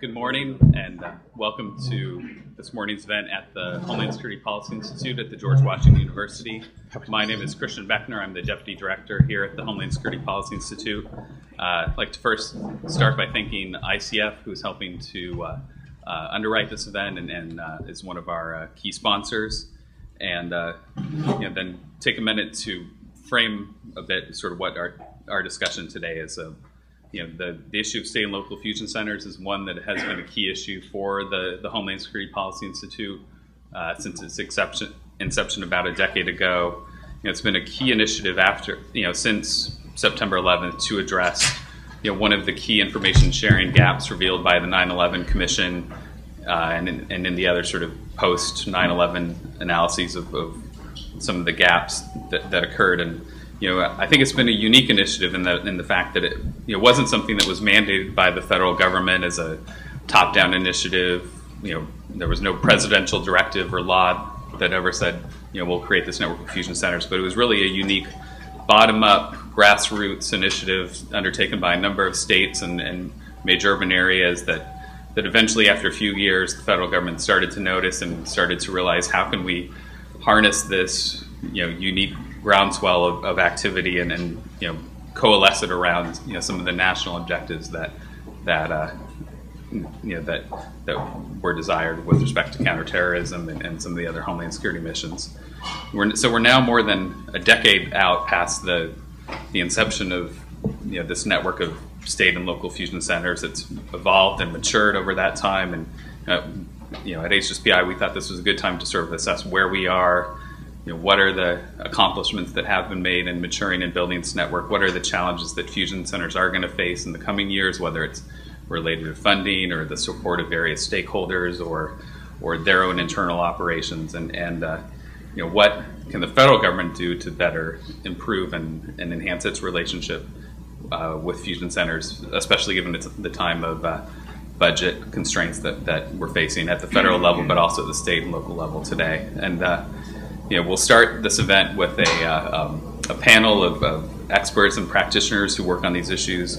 Good morning, and welcome to this morning's event at the Homeland Security Policy Institute at the George Washington University. My name is Christian Beckner. I'm the Deputy Director here at the Homeland Security Policy Institute. I'd like to first start by thanking ICF, who's helping to underwrite this event and is one of our key sponsors. And then take a minute to frame a bit sort of what our discussion today is. The issue of state and local fusion centers is one that has been a key issue for the Homeland Security Policy Institute since its inception about a decade ago. It's been a key initiative since September 11th to address one of the key information sharing gaps revealed by the 9/11 Commission and in the other sort of post 9/11 analyses of some of the gaps that occurred. And I think it's been a unique initiative in the fact that it wasn't something that was mandated by the federal government as a top-down initiative. There was no presidential directive or law that ever said, we'll create this network of fusion centers. But it was really a unique bottom-up grassroots initiative undertaken by a number of states and major urban areas that eventually, after a few years, the federal government started to notice and started to realize, how can we harness this unique groundswell of activity and coalesce it around some of the national objectives that were desired with respect to counterterrorism and some of the other Homeland Security missions. We're now more than a decade out past the inception of this network of state and local fusion centers. It's evolved and matured over that time, and at HSPI we thought this was a good time to sort of assess where we are. What are the accomplishments that have been made in maturing and building this network? What are the challenges that fusion centers are going to face in the coming years, whether it's related to funding or the support of various stakeholders or their own internal operations? And what can the federal government do to better improve and enhance its relationship with fusion centers, especially given the time of budget constraints that we're facing at the federal level, but also at the state and local level today. And we'll start this event with a panel of experts and practitioners who work on these issues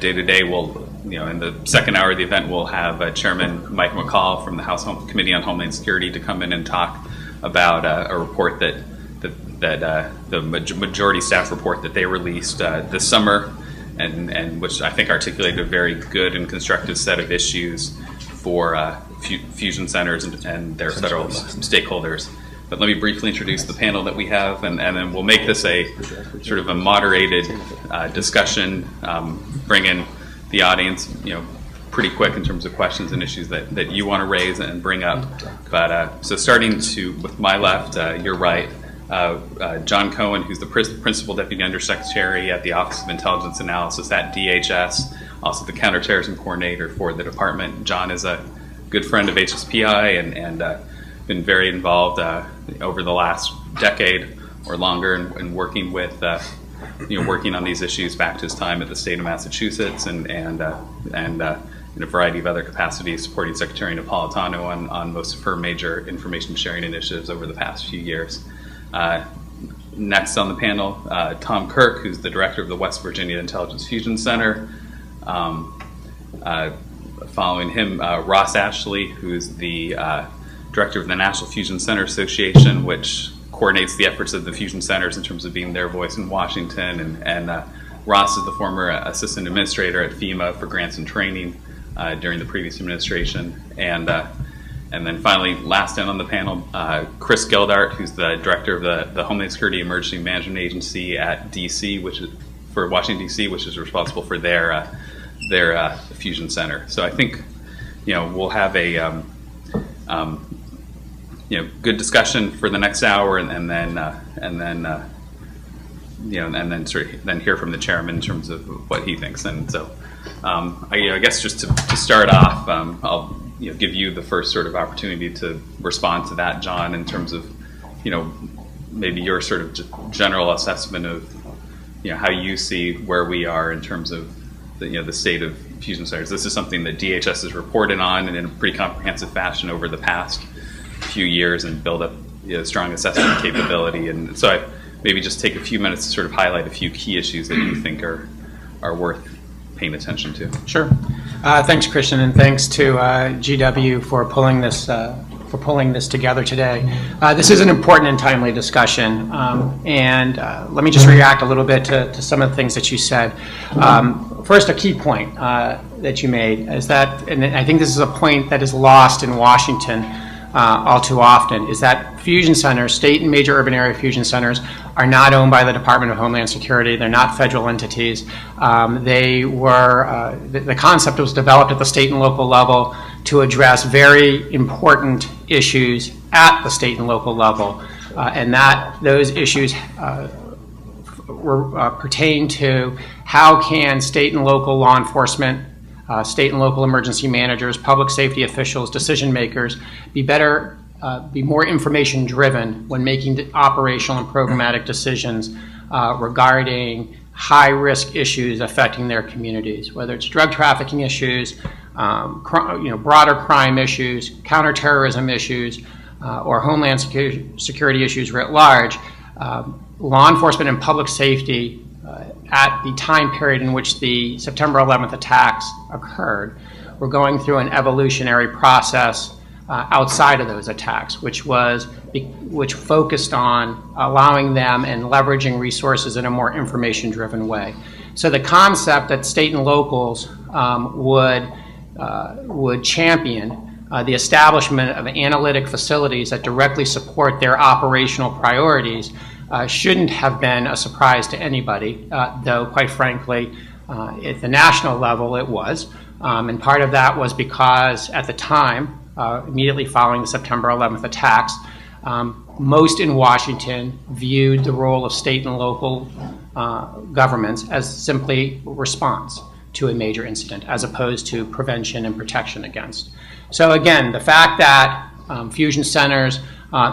day to day. In the second hour of the event, we'll have Chairman Mike McCall from the House Committee on Homeland Security to come in and talk about a report that the majority staff report that they released this summer, and which I think articulated a very good and constructive set of issues for fusion centers and their federal stakeholders. But let me briefly introduce the panel that we have, and then we'll make this a sort of a moderated discussion, bring in the audience, pretty quick in terms of questions and issues that you want to raise and bring up. But so starting with my left, your right, John Cohen, who's the Principal Deputy Undersecretary at the Office of Intelligence Analysis at DHS, also the Counterterrorism Coordinator for the department. John is a good friend of HSPI and been very involved over the last decade or longer in working with working on these issues back to his time at the state of Massachusetts and in a variety of other capacities, supporting Secretary Napolitano on most of her major information sharing initiatives over the past few years. Next on the panel, Tom Kirk, who's the director of the West Virginia Intelligence Fusion Center. Following him, Ross Ashley, who's the director of the National Fusion Center Association, which coordinates the efforts of the fusion centers in terms of being their voice in Washington. And Ross is the former assistant administrator at FEMA for grants and training during the previous administration. And then finally, last in on the panel, Chris Gildart, who's the director of the Homeland Security Emergency Management Agency at DC, which is for Washington DC, which is responsible for their fusion center. So I think we'll have a good discussion for the next hour, and then hear from the chairman in terms of what he thinks. And so, I guess just to start off, I'll give you the first sort of opportunity to respond to that, John, in terms of maybe your sort of general assessment of how you see where we are in terms of the state of fusion centers. This is something that DHS has reported on and in a pretty comprehensive fashion over the past few years and build up strong assessment capability. And so I maybe just take a few minutes to sort of highlight a few key issues that you think are worth paying attention to. Sure. Thanks, Christian, and thanks to GW for pulling this together today. This is an important and timely discussion, and let me just react a little bit to some of the things that you said. First, a key point that you made is that, and I think this is a point that is lost in Washington all too often, is that fusion centers, state and major urban area fusion centers, are not owned by the Department of Homeland Security. They're not federal entities. They were, the concept was developed at the state and local level to address very important issues at the state and local level, and that those issues were pertain to how can state and local law enforcement, state and local emergency managers, public safety officials, decision makers be more information driven when making operational and programmatic decisions regarding high risk issues affecting their communities, whether it's drug trafficking issues, broader crime issues, counterterrorism issues, or homeland security issues writ large. Law enforcement and public safety at the time period in which the September 11th attacks occurred were going through an evolutionary process outside of those attacks, which focused on allowing them and leveraging resources in a more information-driven way. So the concept that state and locals would champion the establishment of analytic facilities that directly support their operational priorities shouldn't have been a surprise to anybody, though quite frankly, at the national level it was. And part of that was because at the time, immediately following the September 11th attacks, most in Washington viewed the role of state and local governments as simply response to a major incident, as opposed to prevention and protection against. So again, the fact that fusion centers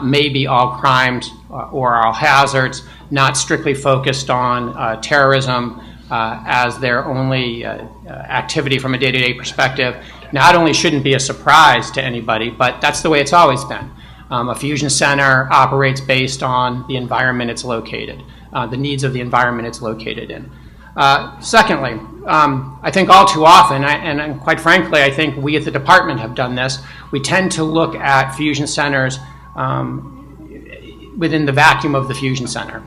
may be all crimes or all hazards, not strictly focused on terrorism as their only activity from a day-to-day perspective, not only shouldn't be a surprise to anybody, but that's the way it's always been. A fusion center operates based on the environment it's located, the needs of the environment it's located in. Secondly, I think all too often, and quite frankly, I think we at the department have done this, we tend to look at fusion centers within the vacuum of the fusion center.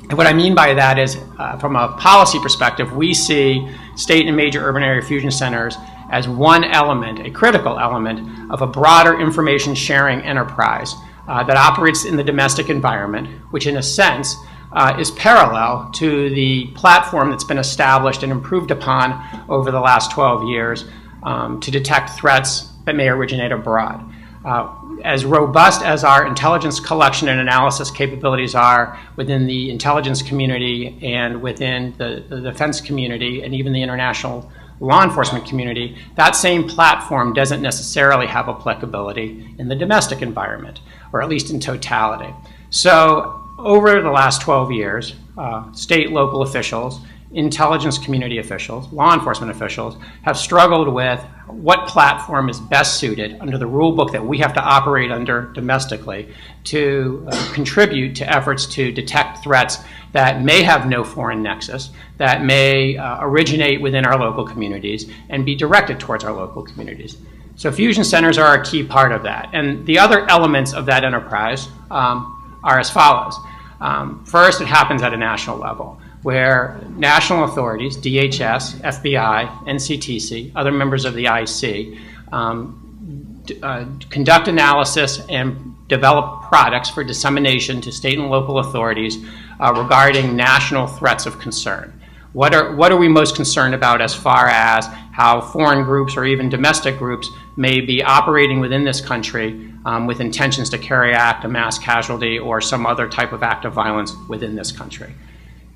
And what I mean by that is, from a policy perspective, we see state and major urban area fusion centers as one element, a critical element of a broader information sharing enterprise that operates in the domestic environment, which in a sense is parallel to the platform that's been established and improved upon over the last 12 years to detect threats that may originate abroad. As robust as our intelligence collection and analysis capabilities are within the intelligence community and within the defense community and even the international law enforcement community, that same platform doesn't necessarily have applicability in the domestic environment, or at least in totality. So over the last 12 years, state, local officials, intelligence community officials, law enforcement officials have struggled with what platform is best suited under the rule book that we have to operate under domestically to contribute to efforts to detect threats that may have no foreign nexus, that may originate within our local communities and be directed towards our local communities. So fusion centers are a key part of that. And the other elements of that enterprise are as follows. First, it happens at a national level, where national authorities, DHS, FBI, NCTC, other members of the IC, conduct analysis and develop products for dissemination to state and local authorities regarding national threats of concern. What are we most concerned about as far as how foreign groups or even domestic groups may be operating within this country with intentions to carry out a mass casualty or some other type of act of violence within this country?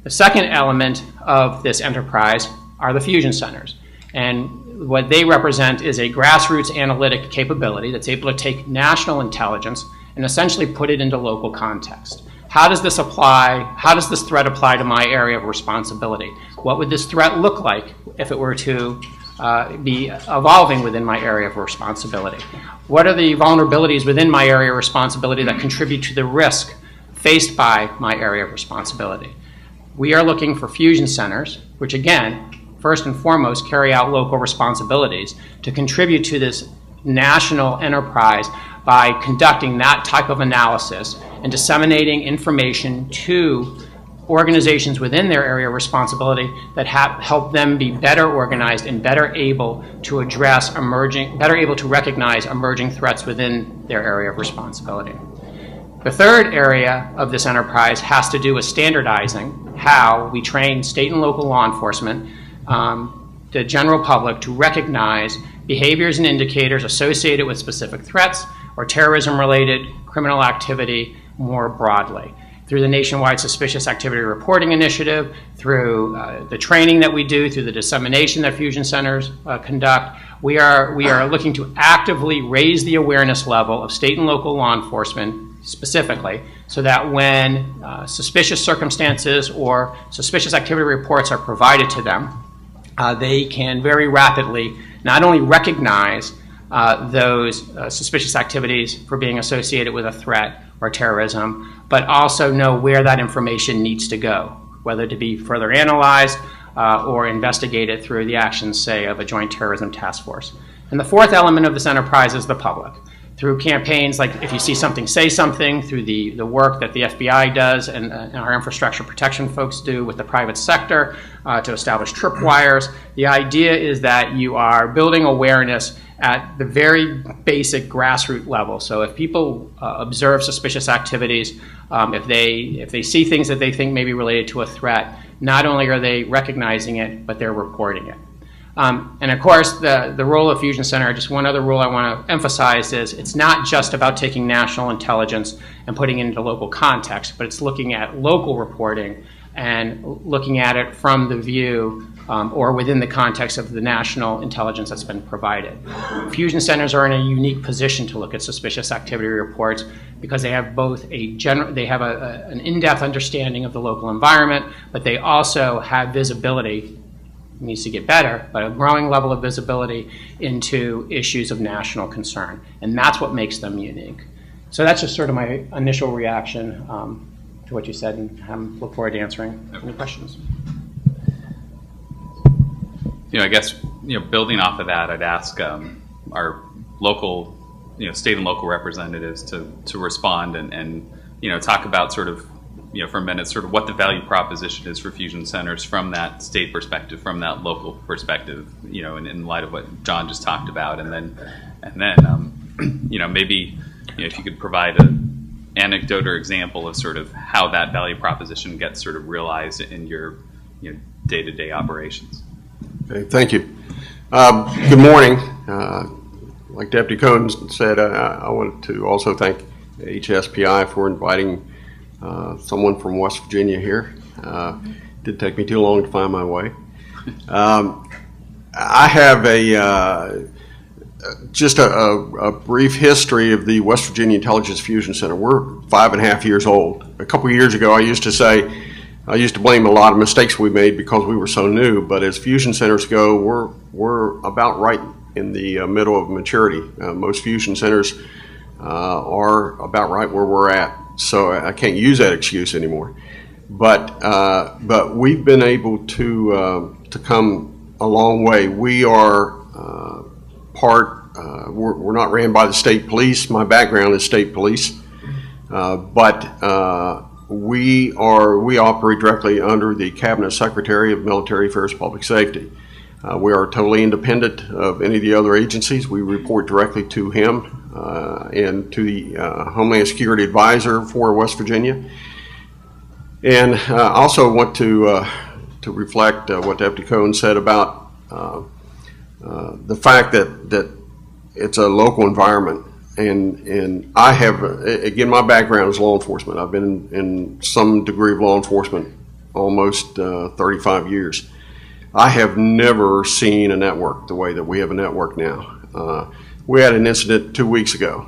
The second element of this enterprise are the fusion centers. And what they represent is a grassroots analytic capability that's able to take national intelligence and essentially put it into local context. How does this apply? How does this threat apply to my area of responsibility? What would this threat look like if it were to be evolving within my area of responsibility? What are the vulnerabilities within my area of responsibility that contribute to the risk faced by my area of responsibility? We are looking for fusion centers, which again, first and foremost carry out local responsibilities, to contribute to this national enterprise by conducting that type of analysis and disseminating information to organizations within their area of responsibility that help them be better organized and better able to recognize emerging threats within their area of responsibility. The third area of this enterprise has to do with standardizing how we train state and local law enforcement, the general public, to recognize behaviors and indicators associated with specific threats or terrorism-related criminal activity more broadly. Through the nationwide Suspicious Activity Reporting Initiative, through the training that we do, through the dissemination that fusion centers conduct, we are looking to actively raise the awareness level of state and local law enforcement specifically, so that when suspicious circumstances or suspicious activity reports are provided to them, they can very rapidly not only recognize those suspicious activities for being associated with a threat or terrorism, but also know where that information needs to go, whether to be further analyzed or investigated through the actions, say, of a joint terrorism task force. And the fourth element of this enterprise is the public. Through campaigns like If You See Something, Say Something, through the work that the FBI does and our infrastructure protection folks do with the private sector to establish tripwires. The idea is that you are building awareness at the very basic grassroots level. So if people observe suspicious activities, if they see things that they think may be related to a threat, not only are they recognizing it, but they're reporting it. And of course, the role of Fusion Center, just one other rule I want to emphasize is it's not just about taking national intelligence and putting it into local context, but it's looking at local reporting and looking at it from the view or within the context of the national intelligence that's been provided. Fusion centers are in a unique position to look at suspicious activity reports because they have both an in-depth understanding of the local environment, but they also have visibility. It needs to get better, but a growing level of visibility into issues of national concern, and that's what makes them unique. So that's just sort of my initial reaction to what you said, and I look forward to answering any questions. I guess, building off of that, I'd ask our local, state and local representatives to respond and talk about sort of, for a minute, sort of what the value proposition is for fusion centers from that state perspective, from that local perspective, in light of what John just talked about, and then maybe if you could provide an anecdote or example of sort of how that value proposition gets sort of realized in your day-to-day operations. Okay, thank you. Good morning. Like Deputy Cohen said, I wanted to also thank HSPI for inviting someone from West Virginia here. Didn't take me too long to find my way. I have just a brief history of the West Virginia Intelligence Fusion Center. We're 5.5 years old. A couple years ago, I used to blame a lot of mistakes we made because we were so new, but as fusion centers go, we're about right in the middle of maturity. Most fusion centers are about right where we're at, so I can't use that excuse anymore. But we've been able to come a long way. We are we're not ran by the state police. My background is state police, but we operate directly under the Cabinet Secretary of Military Affairs Public Safety. We are totally independent of any of the other agencies. We report directly to him and to the Homeland Security Advisor for West Virginia. And I also want to reflect what Deputy Cohen said about the fact that it's a local environment. And I have, again, my background is law enforcement. I've been in some degree of law enforcement almost 35 years. I have never seen a network the way that we have a network now. We had an incident 2 weeks ago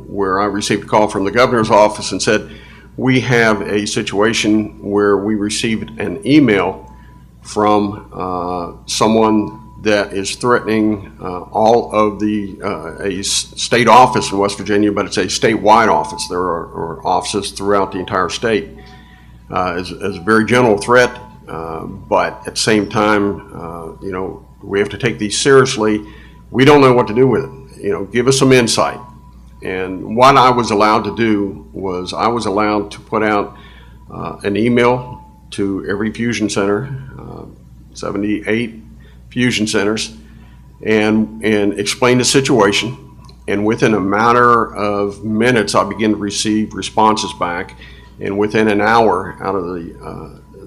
where I received a call from the governor's office and said, we have a situation where we received an email from someone that is threatening all of a state office in West Virginia, but it's a statewide office. There are offices throughout the entire state. As a very general threat, but at the same time, you know, we have to take these seriously. We don't know what to do with it. You know, give us some insight. And what I was allowed to do was I was allowed to put out an email to every fusion center, 78 fusion centers, and explain the situation. And within a matter of minutes, I began to receive responses back. And within an hour, out of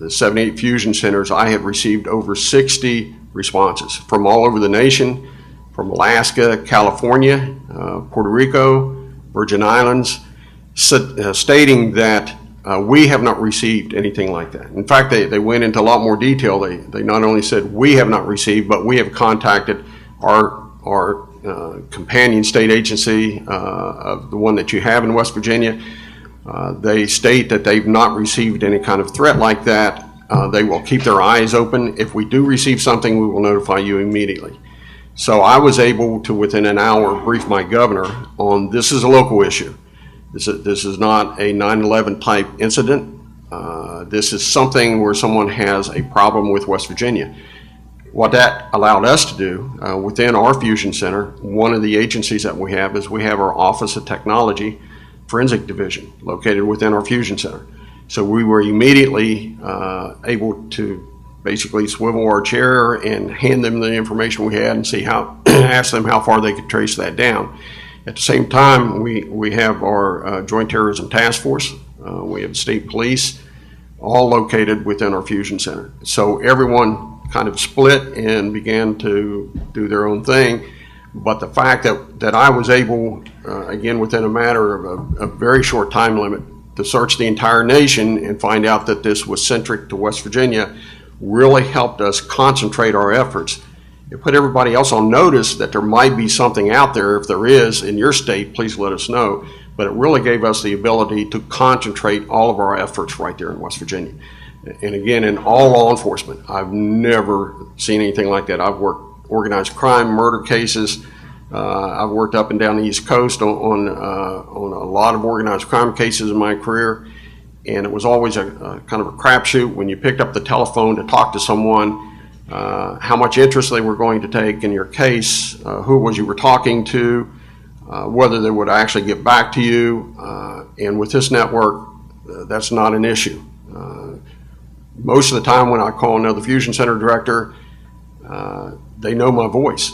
the 78 fusion centers, I have received over 60 responses from all over the nation, from Alaska, California, Puerto Rico, Virgin Islands, stating that we have not received anything like that. In fact, they went into a lot more detail. They not only said we have not received, but we have contacted our companion state agency of the one that you have in West Virginia. They state that they've not received any kind of threat like that. They will keep their eyes open. If we do receive something, we will notify you immediately. So I was able to, within an hour, brief my governor on this is a local issue. This is not a 9/11 type incident. This is something where someone has a problem with West Virginia. What that allowed us to do within our fusion center, one of the agencies that we have is we have our Office of Technology Forensic Division located within our fusion center. So we were immediately able to basically swivel our chair and hand them the information we had and see how, ask them how far they could trace that down. At the same time, we have our Joint Terrorism Task Force, we have state police, all located within our fusion center. So everyone kind of split and began to do their own thing. But the fact that I was able, again, within a matter of a very short time limit, to search the entire nation and find out that this was centric to West Virginia really helped us concentrate our efforts. It put everybody else on notice that there might be something out there. If there is in your state, please let us know. But it really gave us the ability to concentrate all of our efforts right there in West Virginia. And again, in all law enforcement, I've never seen anything like that. I've worked organized crime, murder cases. I've worked up and down the East Coast on a lot of organized crime cases in my career. And it was always a kind of a crapshoot when you picked up the telephone to talk to someone, how much interest they were going to take in your case, who it was you were talking to, whether they would actually get back to you. And with this network, that's not an issue. Most of the time when I call another fusion center director, they know my voice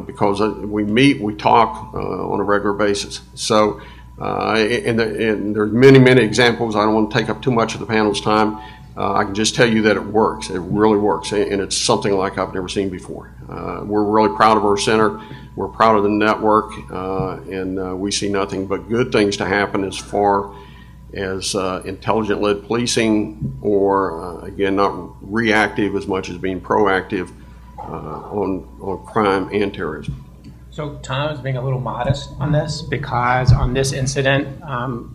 because we meet, we talk on a regular basis. So, and there's many examples. I don't want to take up too much of the panel's time. I can just tell you that it works. It really works, and it's something like I've never seen before. We're really proud of our center. We're proud of the network, and we see nothing but good things to happen as far as intelligent-led policing, or again, not reactive as much as being proactive on crime and terrorism. So Tom is being a little modest on this because on this incident,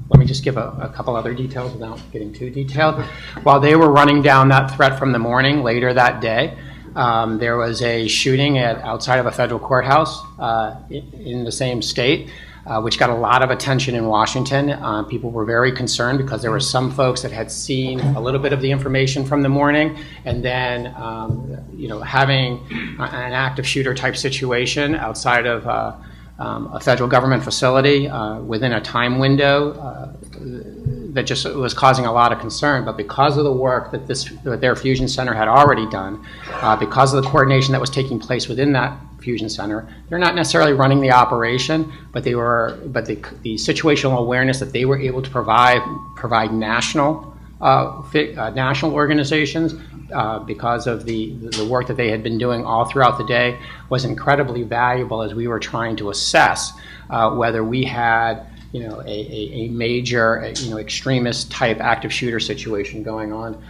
let me just give a couple other details without getting too detailed. While they were running down that threat from the morning, later that day, there was a shooting outside of a federal courthouse in the same state, which got a lot of attention in Washington. People were very concerned because there were some folks that had seen a little bit of the information from the morning, and then having an active shooter type situation outside of a federal government facility within a time window that just was causing a lot of concern. But because of the work that their fusion center had already done, because of the coordination that was taking place within that fusion center, they're not necessarily running the operation, but the situational awareness that they were able to provide national organizations because of the work that they had been doing all throughout the day was incredibly valuable as we were trying to assess whether we had a major extremist type active shooter situation going on,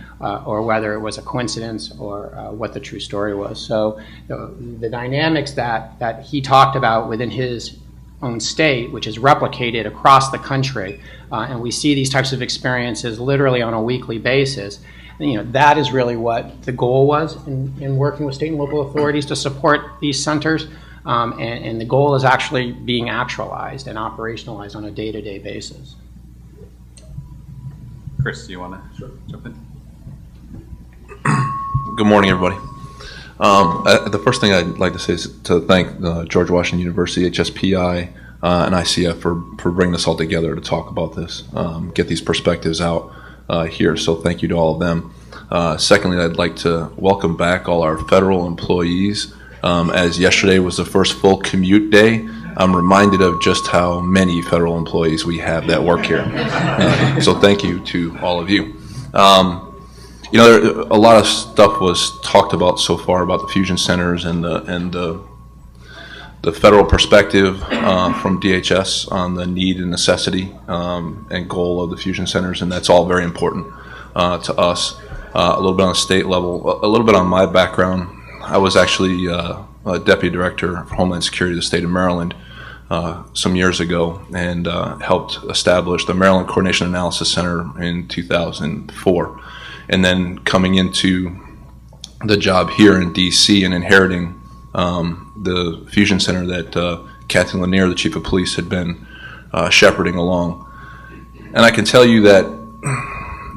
or whether it was a coincidence or what the true story was. So the dynamics that he talked about within his own state, which is replicated across the country, and we see these types of experiences literally on a weekly basis. That is really what the goal was in working with state and local authorities to support these centers. And the goal is actually being actualized and operationalized on a day-to-day basis. Chris, do you want to jump in? Good morning, everybody. The first thing I'd like to say is to thank George Washington University, HSPI, and ICF for bringing us all together to talk about this, get these perspectives out here. So thank you to all of them. Secondly, I'd like to welcome back all our federal employees. As yesterday was the first full commute day, I'm reminded of just how many federal employees we have that work here. So thank you to all of you. A lot of stuff was talked about so far about the fusion centers and the federal perspective from DHS on the need and necessity and goal of the fusion centers, and that's all very important to us. A little bit on the state level, a little bit on my background. I was actually a deputy director of Homeland Security of the state of Maryland some years ago, and helped establish the Maryland Coordination Analysis Center in 2004. And then coming into the job here in D.C. and inheriting the fusion center that Kathy Lanier, the chief of police, had been shepherding along. And I can tell you that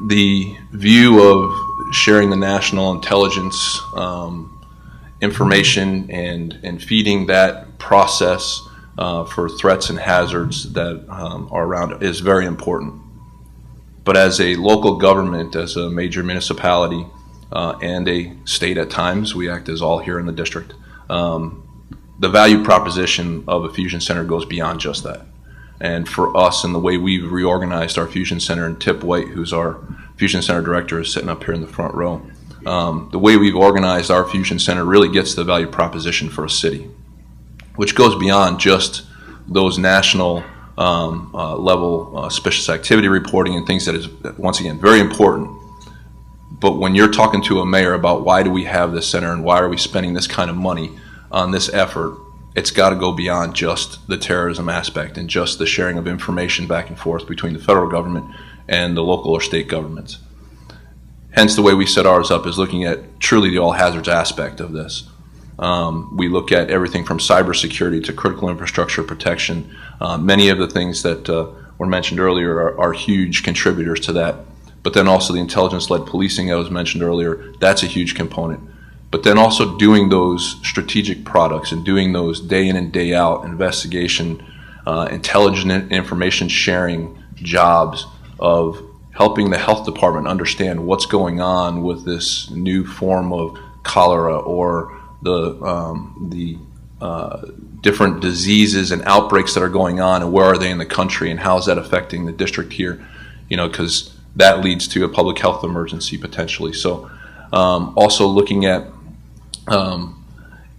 the view of sharing the national intelligence information and feeding that process for threats and hazards that are around is very important. But as a local government, as a major municipality, and a state at times, we act as all here in the district, the value proposition of a fusion center goes beyond just that. And for us, and the way we've reorganized our fusion center, and Tip White, who's our fusion center director, is sitting up here in the front row, the way we've organized our fusion center really gets the value proposition for a city, which goes beyond just those national level suspicious activity reporting and things that is, once again, very important. But when you're talking to a mayor about why do we have this center and why are we spending this kind of money on this effort, it's got to go beyond just the terrorism aspect and just the sharing of information back and forth between the federal government and the local or state governments. Hence, the way we set ours up is looking at truly the all hazards aspect of this. We look at everything from cybersecurity to critical infrastructure protection. Many of the things that were mentioned earlier are huge contributors to that. But then also the intelligence-led policing that was mentioned earlier, that's a huge component. But then also doing those strategic products and doing those day in and day out investigation, intelligent information sharing jobs of helping the health department understand what's going on with this new form of cholera or the different diseases and outbreaks that are going on, and where are they in the country, and how is that affecting the district here? Because that leads to a public health emergency potentially. So also looking at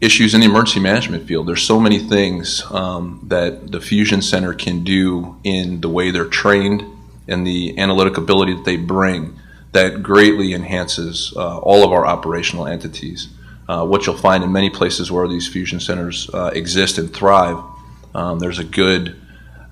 issues in the emergency management field. There's so many things that the Fusion Center can do in the way they're trained and the analytic ability that they bring that greatly enhances all of our operational entities. What you'll find in many places where these fusion centers exist and thrive, there's a good,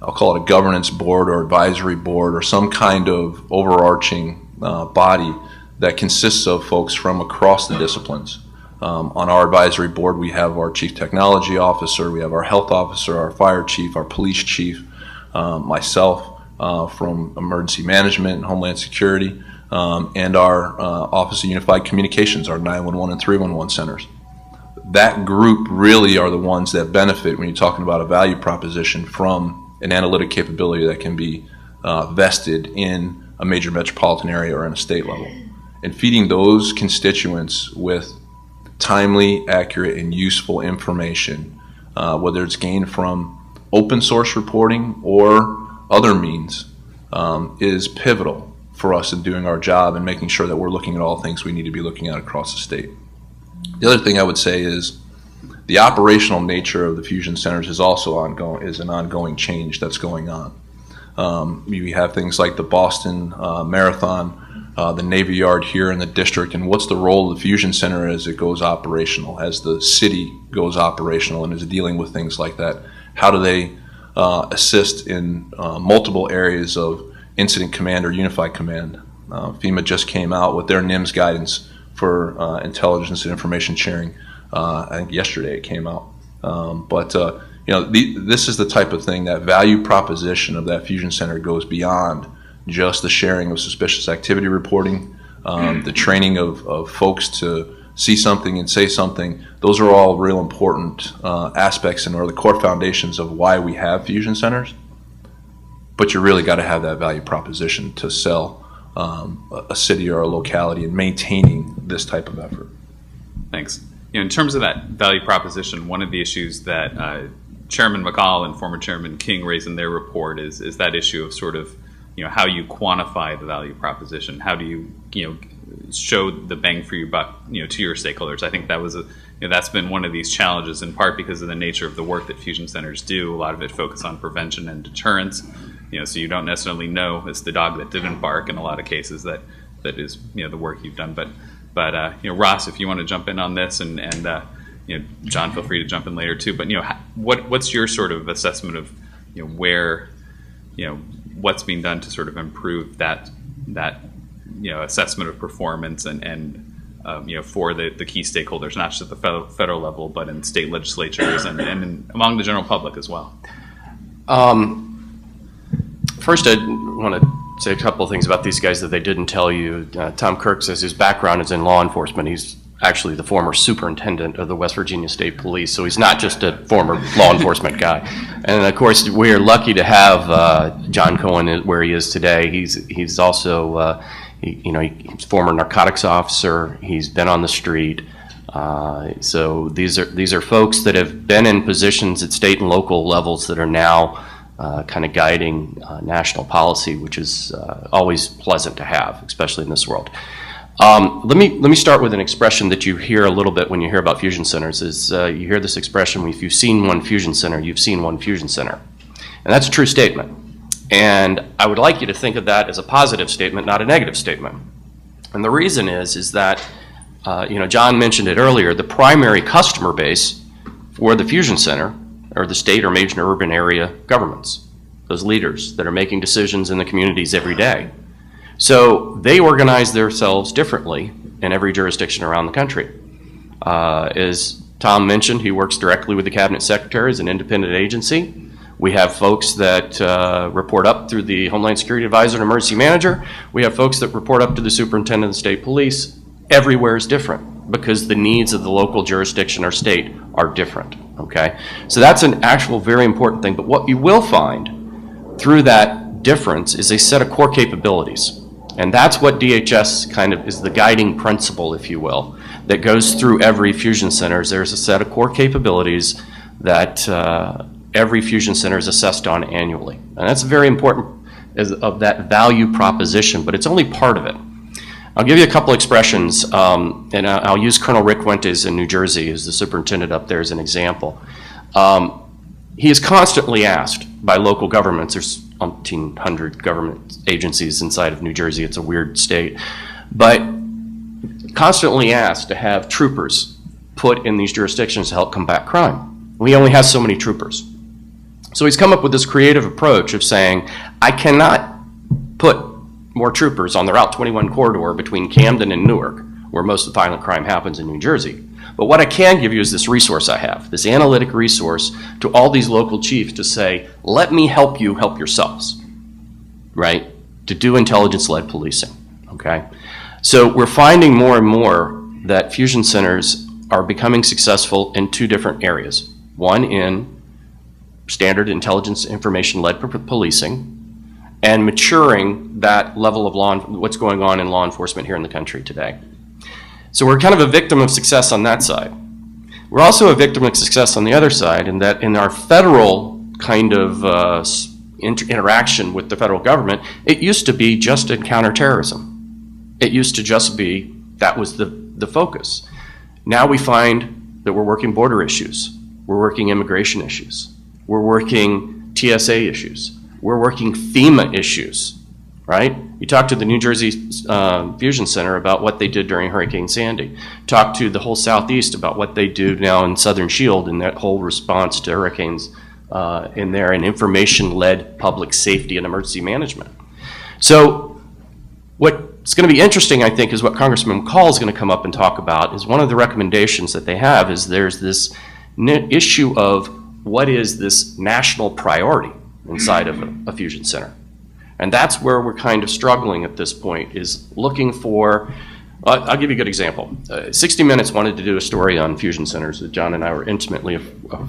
I'll call it a governance board or advisory board or some kind of overarching body that consists of folks from across the disciplines. On our advisory board, we have our chief technology officer, we have our health officer, our fire chief, our police chief, myself from emergency management and Homeland Security, and our Office of Unified Communications, our 911 and 311 centers. That group really are the ones that benefit when you're talking about a value proposition from an analytic capability that can be vested in a major metropolitan area or in a state level. And feeding those constituents with timely, accurate, and useful information, whether it's gained from open source reporting or other means, is pivotal for us in doing our job and making sure that we're looking at all things we need to be looking at across the state. The other thing I would say is the operational nature of the fusion centers is also ongoing, is an ongoing change that's going on. We have things like the Boston Marathon, the Navy Yard here in the district, and what's the role of the fusion center as it goes operational, as the city goes operational and is dealing with things like that? How do they assist in multiple areas of incident command or unified command? FEMA just came out with their NIMS guidance for intelligence and information sharing. I think yesterday it came out. This is the type of thing, that value proposition of that fusion center goes beyond just the sharing of suspicious activity reporting, the training of folks to see something and say something. Those are all real important aspects and are the core foundations of why we have fusion centers. But you really got to have that value proposition to sell a city or a locality and maintaining this type of effort. Thanks. In terms of that value proposition, one of the issues that Chairman McCall and former Chairman King raised in their report is that issue of sort of, how you quantify the value proposition. How do you, show the bang for your buck, to your stakeholders? I think that was that's been one of these challenges, in part because of the nature of the work that fusion centers do. A lot of it focuses on prevention and deterrence. So you don't necessarily know it's the dog that didn't bark in a lot of cases that is the work you've done. But Ross, if you want to jump in on this, and John, feel free to jump in later too. But what's your sort of assessment of where what's being done to sort of improve that assessment of performance and for the key stakeholders, not just at the federal level, but in state legislatures and among the general public as well? First, I want to say a couple of things about these guys that they didn't tell you. Tom Kirk says his background is in law enforcement. He's actually the former superintendent of the West Virginia State Police, so he's not just a former law enforcement guy. And of course, we are lucky to have John Cohen where he is today. He's also he's a former narcotics officer. He's been on the street. So these are folks that have been in positions at state and local levels that are now kind of guiding national policy, which is always pleasant to have, especially in this world. Let me start with an expression that you hear a little bit when you hear about fusion centers. You hear this expression: if you've seen one fusion center, you've seen one fusion center, and that's a true statement. And I would like you to think of that as a positive statement, not a negative statement. And the reason is that John mentioned it earlier. The primary customer base for the fusion center are the state or major urban area governments, those leaders that are making decisions in the communities every day. So they organize themselves differently in every jurisdiction around the country. As Tom mentioned, he works directly with the Cabinet Secretary as an independent agency. We have folks that report up through the Homeland Security Advisor and Emergency Manager. We have folks that report up to the Superintendent of the State Police. Everywhere is different because the needs of the local jurisdiction or state are different, okay? So that's an actual very important thing. But what you will find through that difference is a set of core capabilities. And that's what DHS kind of is the guiding principle, if you will, that goes through every fusion center. There's a set of core capabilities that every fusion center is assessed on annually. And that's very important of that value proposition, but it's only part of it. I'll give you a couple expressions, and I'll use Colonel Rick Fuentes in New Jersey as the superintendent up there as an example. He is constantly asked by local governments. There's 1,800 government agencies inside of New Jersey. It's a weird state. But constantly asked to have troopers put in these jurisdictions to help combat crime. We only have so many troopers. So he's come up with this creative approach of saying, I cannot put more troopers on the Route 21 corridor between Camden and Newark, where most of the violent crime happens in New Jersey. But what I can give you is this resource I have, this analytic resource to all these local chiefs to say, let me help you help yourselves, right? To do intelligence-led policing, okay? So we're finding more and more that fusion centers are becoming successful in two different areas. One in standard intelligence information-led policing, and maturing that level of what's going on in law enforcement here in the country today. So we're kind of a victim of success on that side. We're also a victim of success on the other side in that in our federal kind of interaction with the federal government, it used to be just in counterterrorism. It used to just be, that was the focus. Now we find that we're working border issues. We're working immigration issues. We're working TSA issues. We're working FEMA issues, right? You talk to the New Jersey Fusion Center about what they did during Hurricane Sandy. Talk to the whole Southeast about what they do now in Southern Shield and that whole response to hurricanes in there, and information-led public safety and emergency management. So what's going to be interesting, I think, is what Congressman McCall is going to come up and talk about. Is one of the recommendations that they have is there's this issue of what is this national priority inside of a fusion center. And that's where we're kind of struggling at this point, is looking for I'll give you a good example. 60 Minutes wanted to do a story on fusion centers that John and I were intimately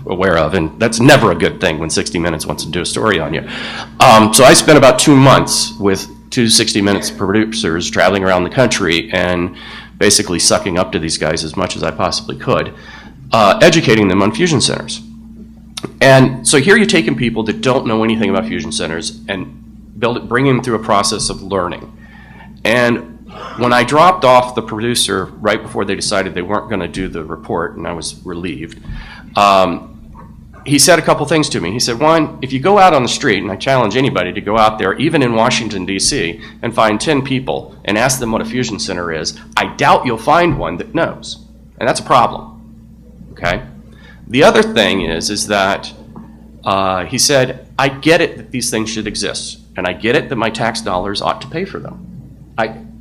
aware of, and that's never a good thing when 60 Minutes wants to do a story on you. So I spent about 2 months with 2 60 Minutes producers traveling around the country and basically sucking up to these guys as much as I possibly could, educating them on fusion centers. And so here you're taking people that don't know anything about fusion centers and bringing them through a process of learning. And when I dropped off the producer right before they decided they weren't going to do the report, and I was relieved, he said a couple things to me. He said, one, if you go out on the street, and I challenge anybody to go out there, even in Washington, D.C., and find 10 people and ask them what a fusion center is, I doubt you'll find one that knows. And that's a problem, okay? The other thing is that he said, I get it that these things should exist, and I get it that my tax dollars ought to pay for them.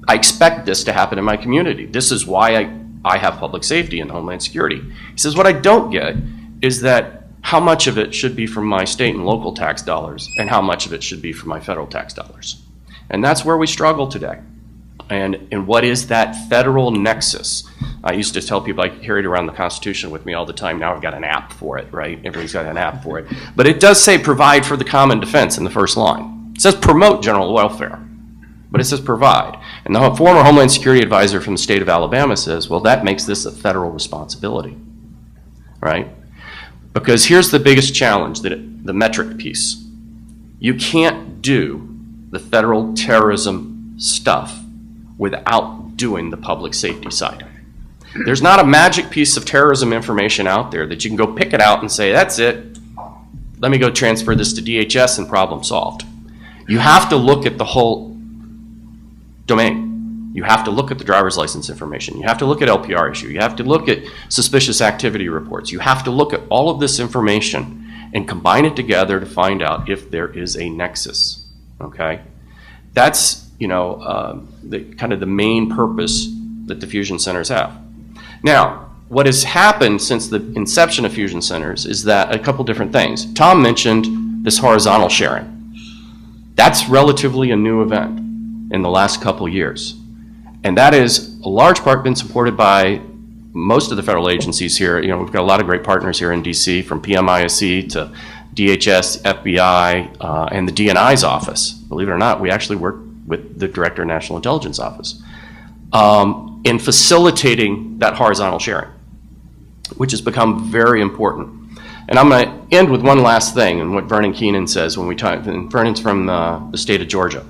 I expect this to happen in my community. This is why I have public safety and Homeland Security. He says, what I don't get is that how much of it should be from my state and local tax dollars and how much of it should be from my federal tax dollars. And that's where we struggle today. And what is that federal nexus? I used to tell people I carried around the Constitution with me all the time. Now I've got an app for it, right? Everybody's got an app for it. But it does say provide for the common defense in the first line. It says promote general welfare, but it says provide. And the former Homeland Security advisor from the state of Alabama says, well, that makes this a federal responsibility, right? Because here's the biggest challenge, the metric piece. You can't do the federal terrorism stuff without doing the public safety side. There's not a magic piece of terrorism information out there that you can go pick it out and say, that's it, let me go transfer this to DHS and problem solved. You have to look at the whole domain. You have to look at the driver's license information. You have to look at LPR issue. You have to look at suspicious activity reports. You have to look at all of this information and combine it together to find out if there is a nexus, okay? That's, kind of the main purpose that the fusion centers have. Now, what has happened since the inception of fusion centers is that a couple different things. Tom mentioned this horizontal sharing. That's relatively a new event in the last couple years. And that is a large part been supported by most of the federal agencies here. We've got a lot of great partners here in DC, from PMISC to DHS, FBI, and the DNI's office. Believe it or not, we actually work with the Director of National Intelligence Office in facilitating that horizontal sharing, which has become very important. And I'm going to end with one last thing, and what Vernon Keenan says when we talk. And Vernon's from the state of Georgia.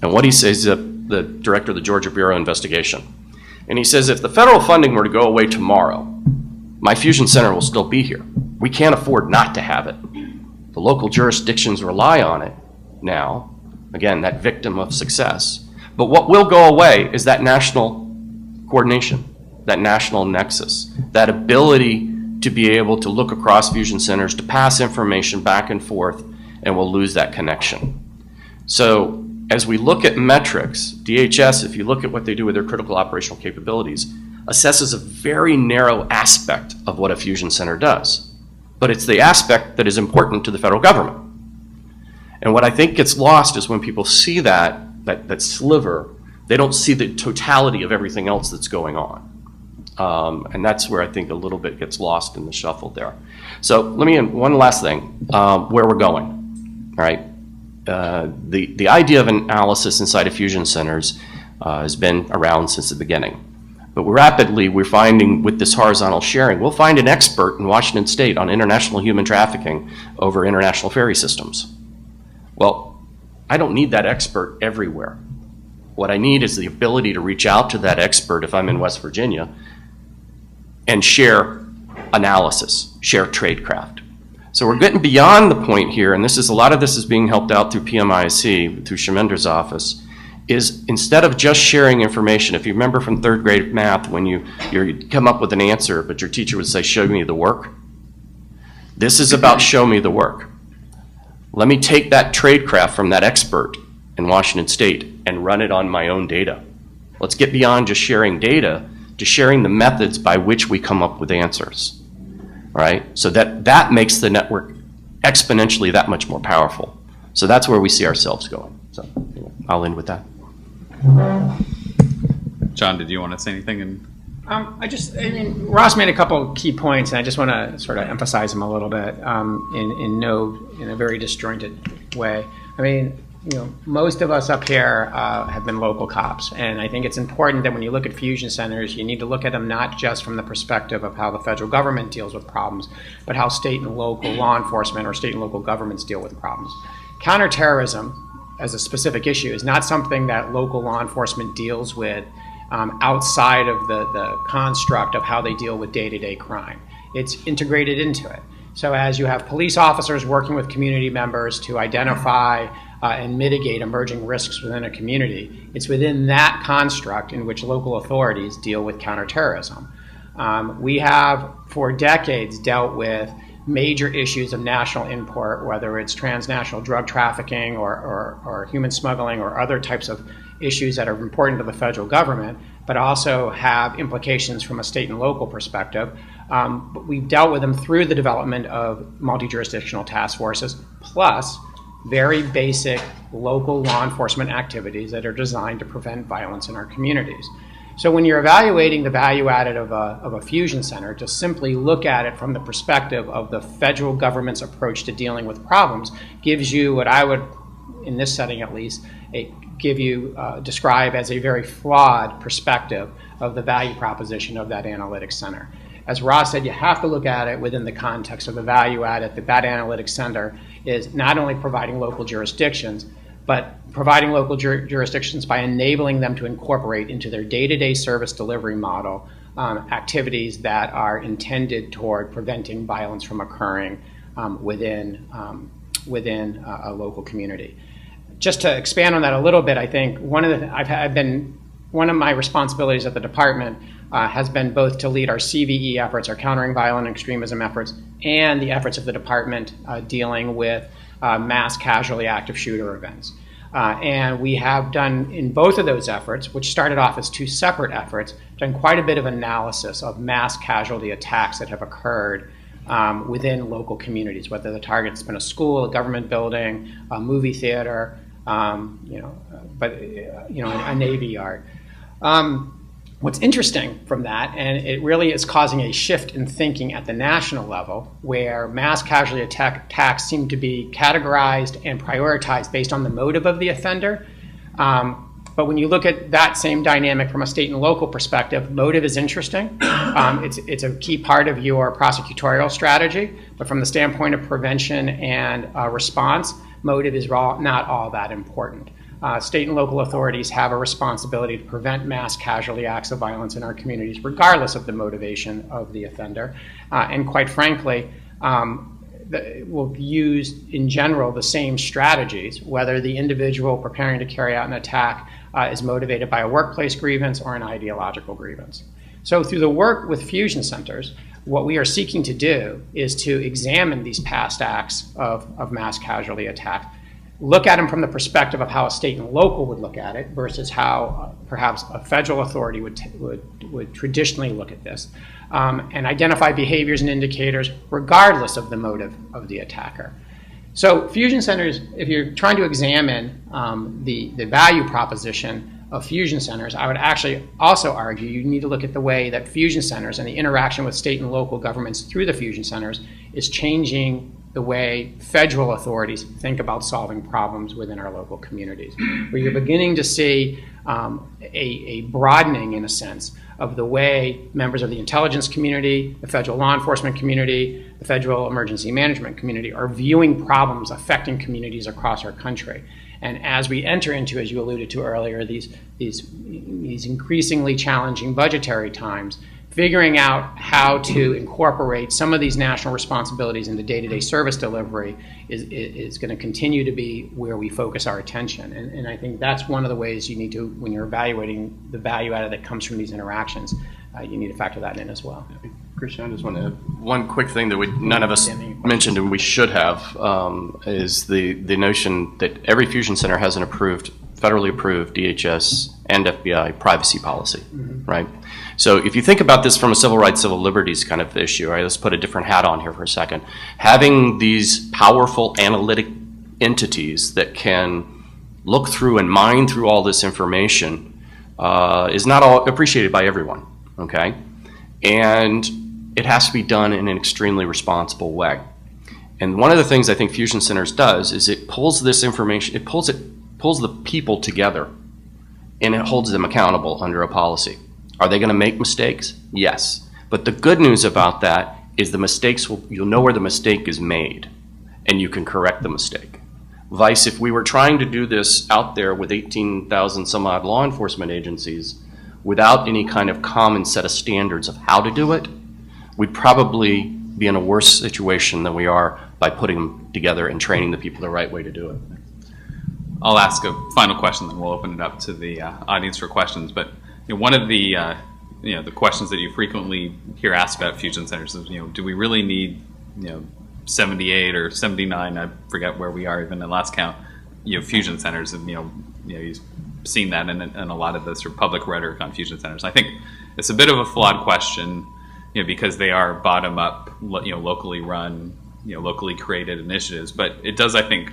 And what he says is the director of the Georgia Bureau of Investigation. And he says, if the federal funding were to go away tomorrow, my fusion center will still be here. We can't afford not to have it. The local jurisdictions rely on it now. Again, that victim of success. But what will go away is that national coordination, that national nexus, that ability to be able to look across fusion centers, to pass information back and forth, and we'll lose that connection. So as we look at metrics, DHS, if you look at what they do with their critical operational capabilities, assesses a very narrow aspect of what a fusion center does. But it's the aspect that is important to the federal government. And what I think gets lost is when people see that sliver, they don't see the totality of everything else that's going on. And that's where I think a little bit gets lost in the shuffle there. So let me end one last thing, where we're going, all right? The idea of analysis inside of fusion centers has been around since the beginning. But we're finding with this horizontal sharing, we'll find an expert in Washington State on international human trafficking over international ferry systems. Well, I don't need that expert everywhere. What I need is the ability to reach out to that expert if I'm in West Virginia and share analysis, share tradecraft. So we're getting beyond the point here, and a lot of this is being helped out through PMISC, through Shemender's office, is instead of just sharing information, if you remember from third grade math when you come up with an answer, but your teacher would say, show me the work. This is about show me the work. Let me take that tradecraft from that expert in Washington State and run it on my own data. Let's get beyond just sharing data to sharing the methods by which we come up with answers. All right? So that makes the network exponentially that much more powerful. So that's where we see ourselves going. So anyway, I'll end with that. John, did you want to say anything? Ross made a couple key points, and I just want to sort of emphasize them a little bit in a very disjointed way. Most of us up here have been local cops, and I think it's important that when you look at fusion centers, you need to look at them not just from the perspective of how the federal government deals with problems, but how state and local law enforcement or state and local governments deal with problems. Counterterrorism, as a specific issue, is not something that local law enforcement deals with outside of the construct of how they deal with day-to-day crime. It's integrated into it. So as you have police officers working with community members to identify and mitigate emerging risks within a community, it's within that construct in which local authorities deal with counterterrorism. We have, for decades, dealt with major issues of national import, whether it's transnational drug trafficking or human smuggling or other types of issues that are important to the federal government, but also have implications from a state and local perspective. But we've dealt with them through the development of multi-jurisdictional task forces, plus very basic local law enforcement activities that are designed to prevent violence in our communities. So when you're evaluating the value added of a fusion center, to simply look at it from the perspective of the federal government's approach to dealing with problems gives you what I would, in this setting at least, describe as a very flawed perspective of the value proposition of that analytics center. As Ross said, you have to look at it within the context of the value added that analytics center is not only providing local jurisdictions, but providing local jurisdictions by enabling them to incorporate into their day-to-day service delivery model activities that are intended toward preventing violence from occurring within a local community. Just to expand on that a little bit, I think one of my responsibilities at the department has been both to lead our CVE efforts, our countering violent extremism efforts, and the efforts of the department dealing with mass casualty active shooter events. And we have done, in both of those efforts, which started off as two separate efforts, done quite a bit of analysis of mass casualty attacks that have occurred within local communities, whether the target's been a school, a government building, a movie theater, a Navy yard. What's interesting from that, and it really is causing a shift in thinking at the national level, where mass casualty attacks seem to be categorized and prioritized based on the motive of the offender. But when you look at that same dynamic from a state and local perspective, motive is interesting. It's a key part of your prosecutorial strategy, but from the standpoint of prevention and response, motive is not all that important. State and local authorities have a responsibility to prevent mass casualty acts of violence in our communities, regardless of the motivation of the offender. And quite frankly, will use, in general, the same strategies, whether the individual preparing to carry out an attack is motivated by a workplace grievance or an ideological grievance. So through the work with fusion centers, what we are seeking to do is to examine these past acts of mass casualty attack, look at them from the perspective of how a state and local would look at it versus how perhaps a federal authority would traditionally look at this, and identify behaviors and indicators regardless of the motive of the attacker. So fusion centers, if you're trying to examine the value proposition of fusion centers, I would actually also argue you need to look at the way that fusion centers and the interaction with state and local governments through the fusion centers is changing the way federal authorities think about solving problems within our local communities, where you're beginning to see a broadening, in a sense, of the way members of the intelligence community, the federal law enforcement community, the federal emergency management community are viewing problems affecting communities across our country. And as we enter into, as you alluded to earlier, these increasingly challenging budgetary times, figuring out how to incorporate some of these national responsibilities into day-to-day service delivery is going to continue to be where we focus our attention. And I think that's one of the ways you need to, when you're evaluating the value added that comes from these interactions, you need to factor that in as well. Christian, I just want to add one quick thing that none of us mentioned and we should have is the notion that every fusion center has an federally approved DHS and FBI privacy policy, right? So if you think about this from a civil rights, civil liberties kind of issue, right, let's put a different hat on here for a second. Having these powerful analytic entities that can look through and mine through all this information is not all appreciated by everyone, okay? And it has to be done in an extremely responsible way. And one of the things I think Fusion Centers does is it pulls this information, it pulls the people together, and it holds them accountable under a policy. Are they going to make mistakes? Yes. But the good news about that is you'll know where the mistake is made, and you can correct the mistake. Vice, if we were trying to do this out there with 18,000 some odd law enforcement agencies without any kind of common set of standards of how to do it, we'd probably be in a worse situation than we are by putting them together and training the people the right way to do it. I'll ask a final question, then we'll open it up to the audience for questions. But one of the the questions that you frequently hear asked about fusion centers is, do we really need 78 or 79? I forget where we are even in last count. Fusion centers, and you've seen that in a lot of the sort of public rhetoric on fusion centers. I think it's a bit of a flawed question, because they are bottom up, locally run, locally created initiatives. But it does, I think,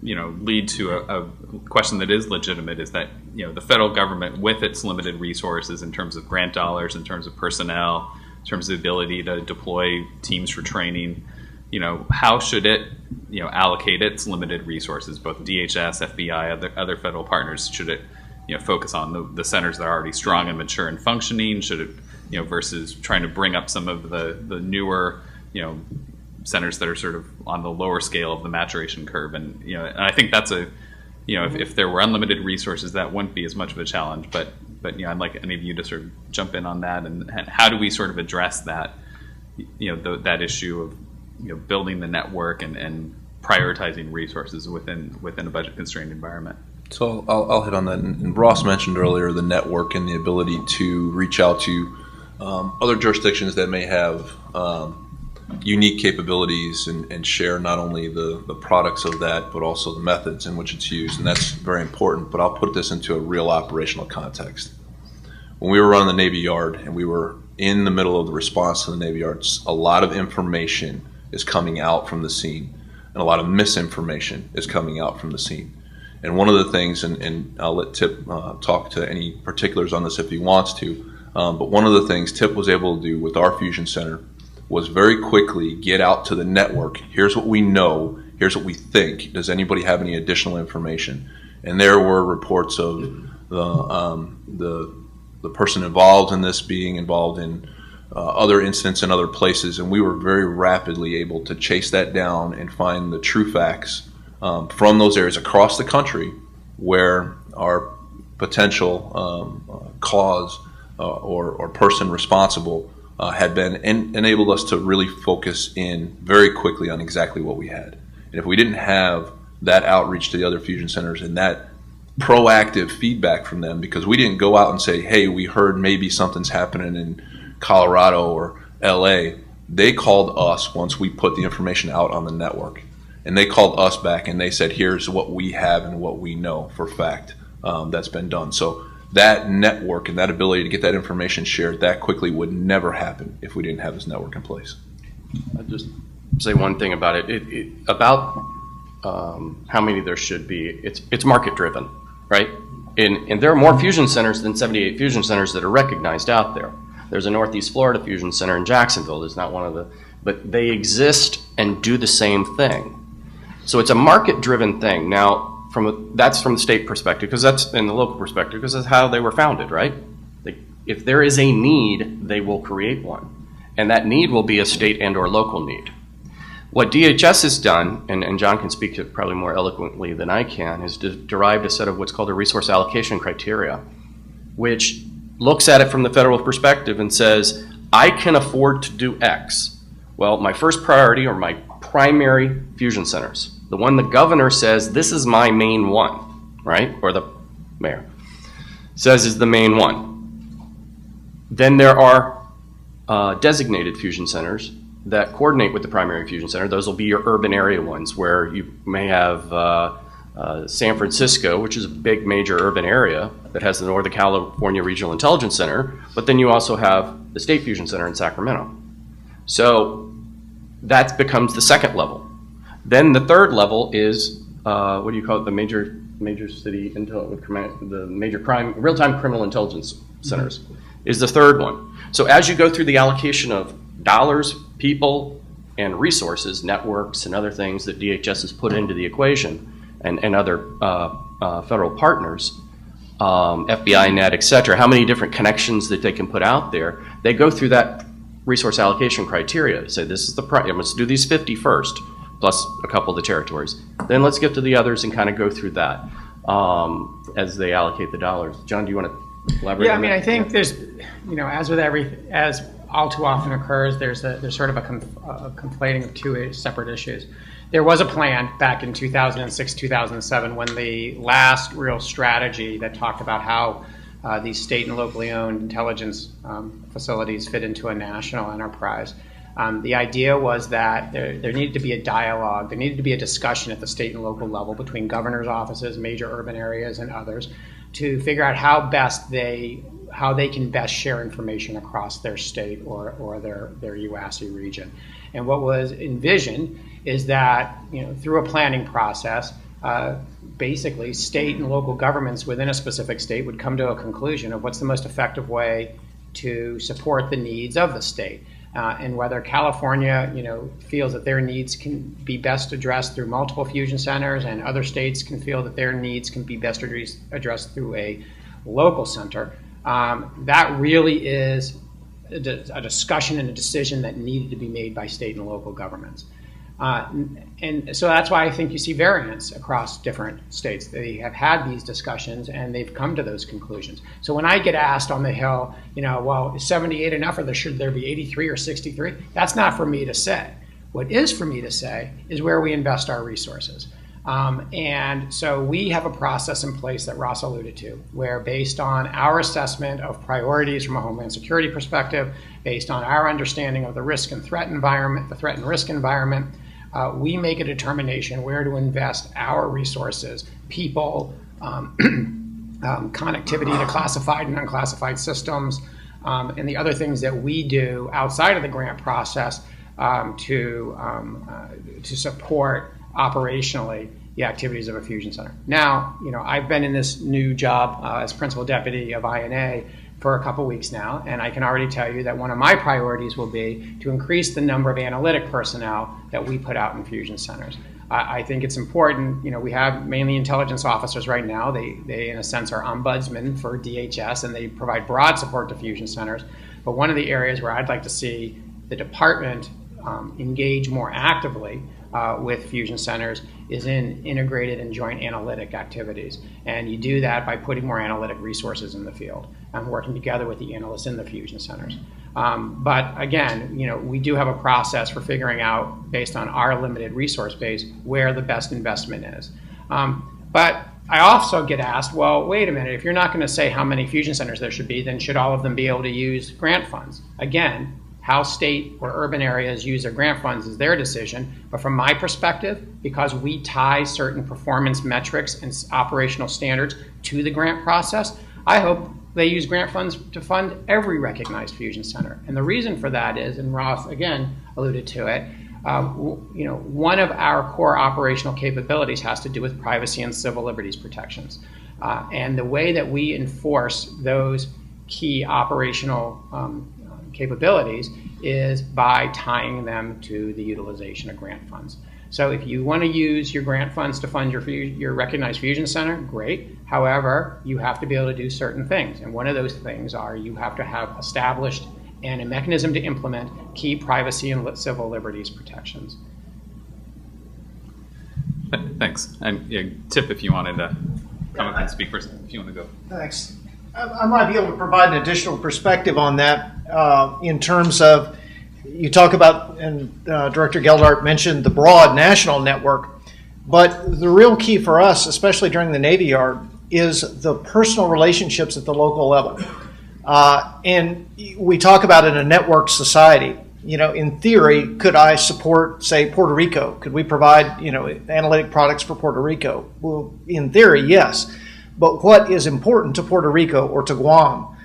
lead to a question that is legitimate, is that, the federal government, with its limited resources in terms of grant dollars, in terms of personnel, in terms of the ability to deploy teams for training, how should it, allocate its limited resources, both DHS, FBI, other federal partners? Should it, focus on the centers that are already strong and mature and functioning? Should it, versus trying to bring up some of the newer, centers that are sort of on the lower scale of the maturation curve? And and I think that's if there were unlimited resources, that wouldn't be as much of a challenge. But I'd like any of you to sort of jump in on that, and how do we sort of address that that issue of building the network and prioritizing resources within a budget constrained environment? So I'll hit on that. And Ross mentioned earlier the network and the ability to reach out to other jurisdictions that may have unique capabilities and share not only the products of that, but also the methods in which it's used. And that's very important. But I'll put this into a real operational context. When we were running the Navy Yard and we were in the middle of the response to the Navy Yards, a lot of information is coming out from the scene, and a lot of misinformation is coming out from the scene. And one of the things, and I'll let Tip talk to any particulars on this if he wants to, but one of the things Tip was able to do with our Fusion Center was very quickly get out to the network. Here's what we know. Here's what we think. Does anybody have any additional information? And there were reports of the person involved in this being involved in other incidents in other places, and we were very rapidly able to chase that down and find the true facts from those areas across the country where our potential cause or person responsible had been, and enabled us to really focus in very quickly on exactly what we had. And if we didn't have that outreach to the other fusion centers and that proactive feedback from them, because we didn't go out and say, hey, we heard maybe something's happening in Colorado or LA, they called us once we put the information out on the network. And they called us back and they said, here's what we have and what we know for fact that's been done. So that network and that ability to get that information shared that quickly would never happen if we didn't have this network in place. I'll just say one thing about it. About how many there should be, it's market driven, right? And there are more fusion centers than 78 fusion centers that are recognized out there. There's a Northeast Florida Fusion Center in Jacksonville. There's not one of the, but they exist and do the same thing. So it's a market-driven thing. Now, that's from the state perspective, because that's in the local perspective, because that's how they were founded, right? If there is a need, they will create one. And that need will be a state and or local need. What DHS has done, and John can speak to it probably more eloquently than I can, is derived a set of what's called a resource allocation criteria, which looks at it from the federal perspective and says, I can afford to do X. Well, my first priority are my primary fusion centers. The one the governor says, this is my main one, right? Or the mayor says is the main one. Then there are designated fusion centers that coordinate with the primary fusion center. Those will be your urban area ones where you may have San Francisco, which is a big major urban area that has the Northern California Regional Intelligence Center, but then you also have the State Fusion Center in Sacramento. So that becomes the second level. Then the third level is, what do you call it, the major major city intel, the major crime, real-time criminal intelligence centers, is the third one. So as you go through the allocation of dollars, people, and resources, networks, and other things that DHS has put into the equation, and other federal partners, FBI, NET, et cetera, how many different connections that they can put out there, they go through that resource allocation criteria. Say, this is the let's do these 50 first, plus a couple of the territories. Then let's get to the others and kind of go through that as they allocate the dollars. John, do you want to elaborate? Yeah, on I mean, that? I think there's, as with as all too often occurs, there's sort of a conflating of two separate issues. There was a plan back in 2006, 2007, when the last real strategy that talked about how these state and locally owned intelligence facilities fit into a national enterprise. The idea was that there needed to be a dialogue, there needed to be a discussion at the state and local level between governor's offices, major urban areas, and others to figure out how they can best share information across their state or their UASI region. And what was envisioned is that through a planning process, basically state and local governments within a specific state would come to a conclusion of what's the most effective way to support the needs of the state. And whether California, feels that their needs can be best addressed through multiple fusion centers, and other states can feel that their needs can be best addressed through a local center, that really is a discussion and a decision that needed to be made by state and local governments. And so that's why I think you see variance across different states. They have had these discussions and they've come to those conclusions. So when I get asked on the Hill, well, is 78 enough, or should there be 83 or 63? That's not for me to say. What is for me to say is where we invest our resources. And so we have a process in place that Ross alluded to, where based on our assessment of priorities from a Homeland Security perspective, based on our understanding of the risk and threat environment, the threat and risk environment, we make a determination where to invest our resources, people, connectivity to classified and unclassified systems, and the other things that we do outside of the grant process to support operationally the activities of a fusion center. Now, I've been in this new job as principal deputy of INA for a couple weeks now, and I can already tell you that one of my priorities will be to increase the number of analytic personnel that we put out in fusion centers. I think it's important. We have mainly intelligence officers right now. They in a sense, are ombudsmen for DHS, and they provide broad support to fusion centers. But one of the areas where I'd like to see the department engage more actively with fusion centers is in integrated and joint analytic activities. And you do that by putting more analytic resources in the field and working together with the analysts in the fusion centers. But again, we do have a process for figuring out, based on our limited resource base, where the best investment is. But I also get asked, well, wait a minute, if you're not going to say how many fusion centers there should be, then should all of them be able to use grant funds? Again, how state or urban areas use their grant funds is their decision. But from my perspective, because we tie certain performance metrics and operational standards to the grant process, I hope they use grant funds to fund every recognized fusion center. And the reason for that is, and Ross again alluded to it, one of our core operational capabilities has to do with privacy and civil liberties protections. And the way that we enforce those key operational capabilities is by tying them to the utilization of grant funds. So if you want to use your grant funds to fund your recognized fusion center, great. However, you have to be able to do certain things. And one of those things are you have to have established and a mechanism to implement key privacy and civil liberties protections. Thanks. And Tip, if you wanted to come up and speak first, if you want to go. Thanks. I might be able to provide an additional perspective on that in terms of, you talk about, and Director Geldart mentioned the broad national network, but the real key for us, especially during the Navy Yard, is the personal relationships at the local level. And we talk about it in a network society. In theory, could I support, say, Puerto Rico? Could we provide, analytic products for Puerto Rico? Well, in theory, yes. But what is important to Puerto Rico or to Guam?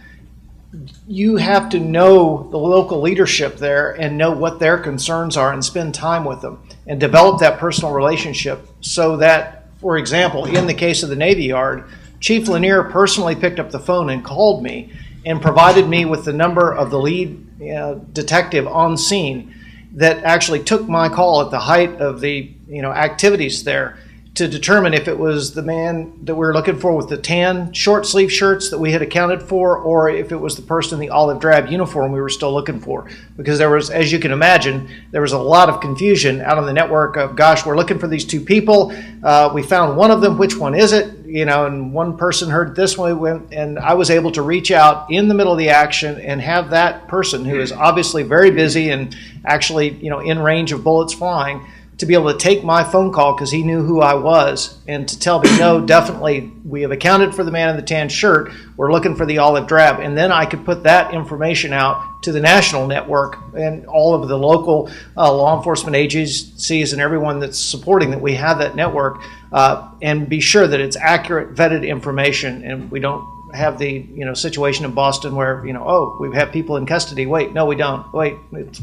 You have to know the local leadership there and know what their concerns are and spend time with them and develop that personal relationship so that For example, in the case of the Navy Yard, Chief Lanier personally picked up the phone and called me and provided me with the number of the lead detective on scene that actually took my call at the height of the activities there to determine if it was the man that we were looking for with the tan short sleeve shirts that we had accounted for, or if it was the person in the olive drab uniform we were still looking for. Because there was, as you can imagine, there was a lot of confusion out on the network of, gosh, we're looking for these two people. We found one of them. Which one is it? And one person heard this one, and I was able to reach out in the middle of the action and have that person, who is obviously very busy and actually, in range of bullets flying, to be able to take my phone call because he knew who I was, and to tell me, no, definitely, we have accounted for the man in the tan shirt. We're looking for the olive drab. And then I could put that information out to the national network and all of the local law enforcement agencies and everyone that's supporting that we have that network, and be sure that it's accurate, vetted information, and we don't have the situation in Boston where oh, we have people in custody. Wait, no, we don't. Wait,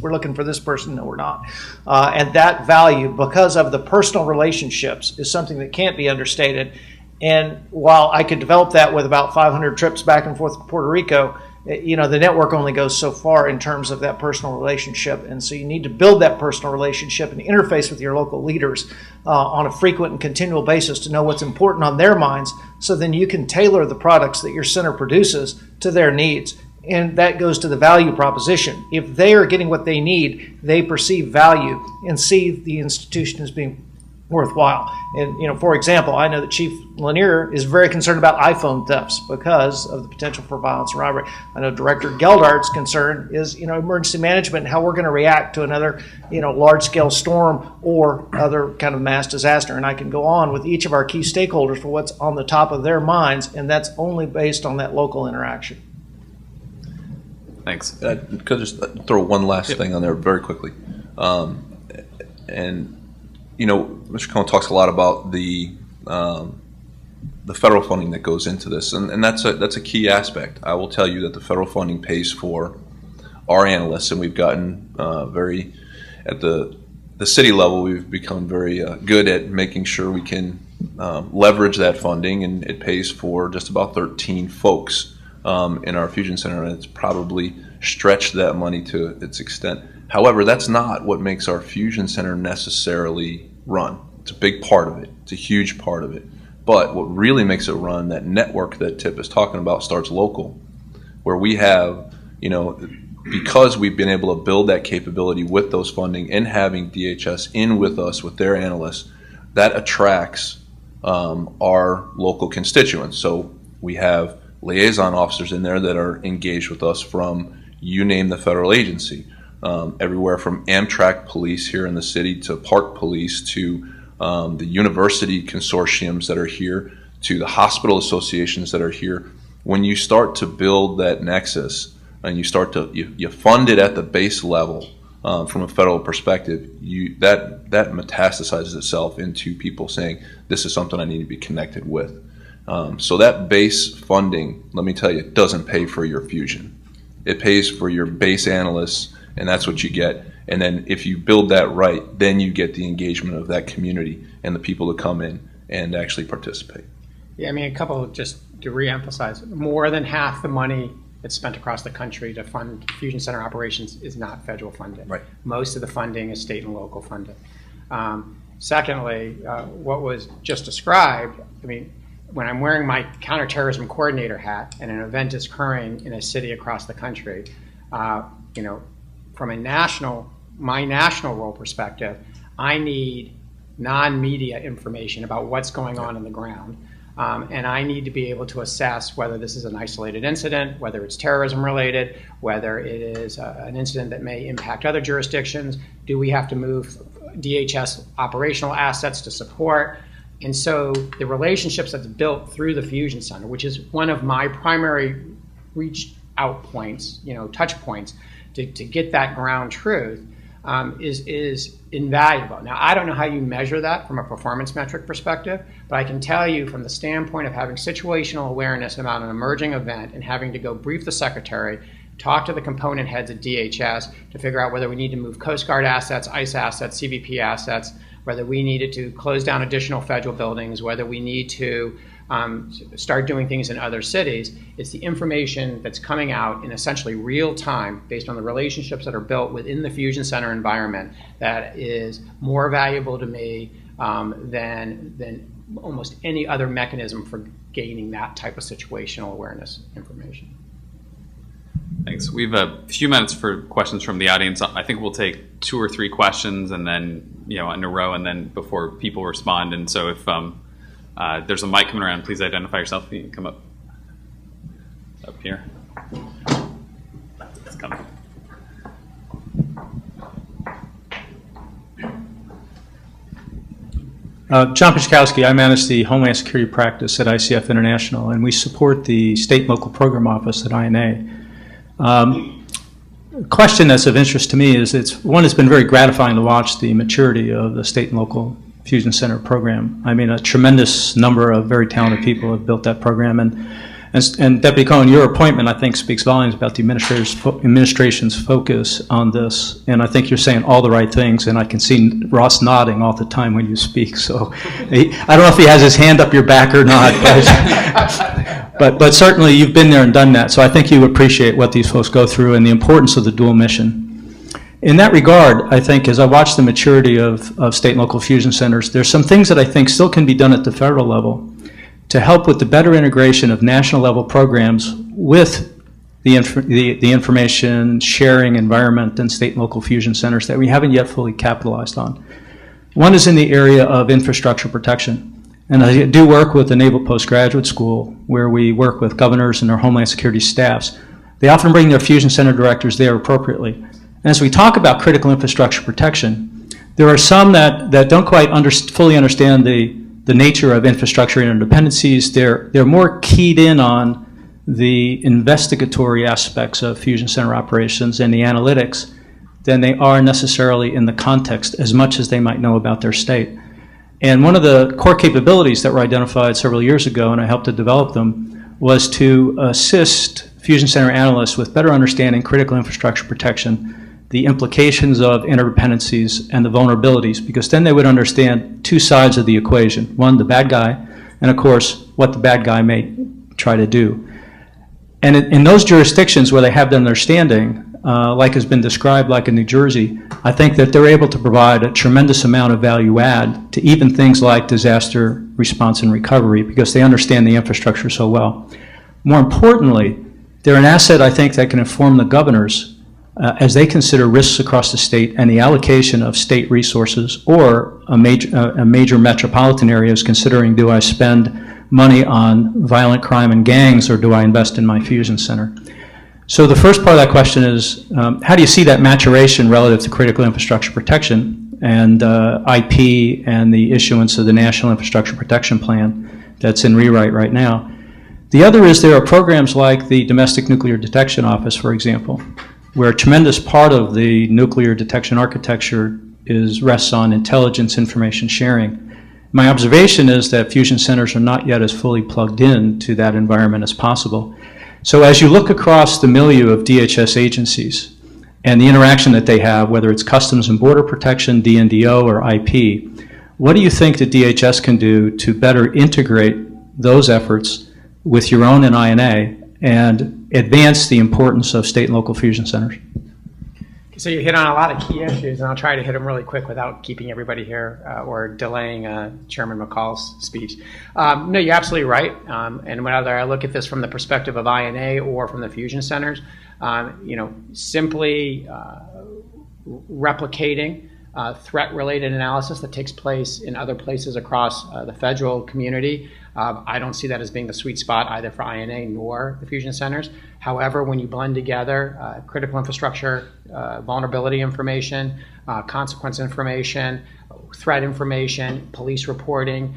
we're looking for this person. No, we're not. And that value, because of the personal relationships, is something that can't be understated. And while I could develop that with about 500 trips back and forth to Puerto Rico, the network only goes so far in terms of that personal relationship. And so you need to build that personal relationship and interface with your local leaders on a frequent and continual basis to know what's important on their minds, so then you can tailor the products that your center produces to their needs. And that goes to the value proposition. If they are getting what they need, they perceive value and see the institution as being worthwhile. And, for example, I know that Chief Lanier is very concerned about iPhone thefts because of the potential for violence and robbery. I know Director Geldart's concern is, emergency management and how we're going to react to another, large-scale storm or other kind of mass disaster. And I can go on with each of our key stakeholders for what's on the top of their minds, and that's only based on that local interaction. Thanks. Could I just throw one last thing on there very quickly? Mr. Cohen talks a lot about the federal funding that goes into this, and that's a key aspect. I will tell you that the federal funding pays for our analysts, and we've gotten at the city level, we've become very good at making sure we can leverage that funding, and it pays for just about 13 folks in our fusion center, and it's probably stretched that money to its extent. However, that's not what makes our fusion center necessarily run. It's a big part of it. It's a huge part of it. But what really makes it run, that network that Tip is talking about, starts local, where we have, because we've been able to build that capability with those funding and having DHS in with us with their analysts, that attracts our local constituents. So we have liaison officers in there that are engaged with us from, you name the federal agency. Everywhere from Amtrak police here in the city to Park police to the university consortiums that are here to the hospital associations that are here. When you start to build that nexus and you start to you fund it at the base level from a federal perspective, that metastasizes itself into people saying, this is something I need to be connected with. So that base funding, let me tell you, doesn't pay for your fusion. It pays for your base analysts, and that's what you get. And then if you build that right, then you get the engagement of that community and the people that come in and actually participate. Yeah, a couple, just to reemphasize, more than half the money that's spent across the country to fund fusion center operations is not federal funded. Right. Most of the funding is state and local funded. Secondly, what was just described, when I'm wearing my counterterrorism coordinator hat and an event is occurring in a city across the country, from my national role perspective, I need non-media information about what's going on the ground. And I need to be able to assess whether this is an isolated incident, whether it's terrorism related, whether it is an incident that may impact other jurisdictions. Do we have to move DHS operational assets to support? And so the relationships that's built through the Fusion Center, which is one of my primary reach out points, touch points, to get that ground truth, is invaluable. Now, I don't know how you measure that from a performance metric perspective, but I can tell you from the standpoint of having situational awareness about an emerging event and having to go brief the secretary, talk to the component heads at DHS to figure out whether we need to move Coast Guard assets, ICE assets, CBP assets, whether we needed to close down additional federal buildings, whether we need to start doing things in other cities. It's the information that's coming out in essentially real time based on the relationships that are built within the Fusion Center environment that is more valuable to me than almost any other mechanism for gaining that type of situational awareness information. Thanks. We have a few minutes for questions from the audience. I think we'll take 2 or 3 questions and then, in a row, and then before people respond. And so if there's a mic coming around, please identify yourself. You can come up here. It's coming. John Pichkowski, I manage the Homeland Security practice at ICF International, and we support the state and local program office at INA. A question that's of interest to me is it's been very gratifying to watch the maturity of the state and local Fusion Center program. I mean, a tremendous number of very talented people have built that program, and Deputy Cohen, your appointment, I think, speaks volumes about the administration's focus on this, and I think you're saying all the right things, and I can see Ross nodding all the time when you speak, so I don't know if he has his hand up your back or not, but certainly you've been there and done that, so I think you appreciate what these folks go through and the importance of the dual mission. In that regard, I think as I watch the maturity of state and local fusion centers, there's some things that I think still can be done at the federal level to help with the better integration of national level programs with the information sharing environment in state and local fusion centers that we haven't yet fully capitalized on. One is in the area of infrastructure protection. And I do work with the Naval Postgraduate School where we work with governors and their Homeland Security staffs. They often bring their fusion center directors there appropriately. And as we talk about critical infrastructure protection, there are some that don't quite fully understand the nature of infrastructure interdependencies. They're more keyed in on the investigatory aspects of fusion center operations and the analytics than they are necessarily in the context as much as they might know about their state. And one of the core capabilities that were identified several years ago, and I helped to develop them, was to assist fusion center analysts with better understanding critical infrastructure protection, the implications of interdependencies and the vulnerabilities, because then they would understand 2 sides of the equation. One, the bad guy, and of course, what the bad guy may try to do. And in those jurisdictions where they have the understanding, like has been described, like in New Jersey, I think that they're able to provide a tremendous amount of value add to even things like disaster response and recovery because they understand the infrastructure so well. More importantly, they're an asset, I think, that can inform the governors as they consider risks across the state and the allocation of state resources, or a major metropolitan area is considering, do I spend money on violent crime and gangs or do I invest in my fusion center? So the first part of that question is, how do you see that maturation relative to critical infrastructure protection and IP and the issuance of the National Infrastructure Protection Plan that's in rewrite right now? The other is there are programs like the Domestic Nuclear Detection Office, for example, where a tremendous part of the nuclear detection architecture rests on intelligence information sharing. My observation is that fusion centers are not yet as fully plugged in to that environment as possible. So as you look across the milieu of DHS agencies and the interaction that they have, whether it's Customs and Border Protection, DNDO, or IP, what do you think that DHS can do to better integrate those efforts with your own and INA and advance the importance of state and local fusion centers? So you hit on a lot of key issues, and I'll try to hit them really quick without keeping everybody here or delaying Chairman McCall's speech. No, you're absolutely right. And whether I look at this from the perspective of INA or from the fusion centers, simply replicating threat-related analysis that takes place in other places across the federal community. I don't see that as being the sweet spot either for INA nor the fusion centers. However, when you blend together critical infrastructure, vulnerability information, consequence information, threat information, police reporting,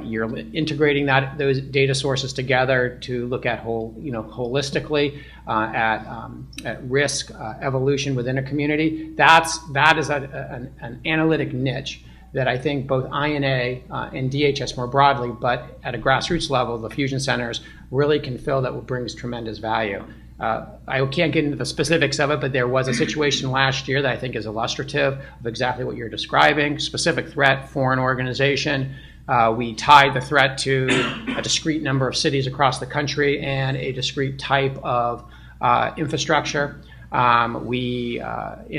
you're integrating those data sources together to look at holistically at risk evolution within a community. That is an analytic niche that I think both INA and DHS more broadly, but at a grassroots level, the fusion centers really can fill that brings tremendous value. I can't get into the specifics of it, but there was a situation last year that I think is illustrative of exactly what you're describing. Specific threat, foreign organization. We tied the threat to a discrete number of cities across the country and a discrete type of infrastructure. We worked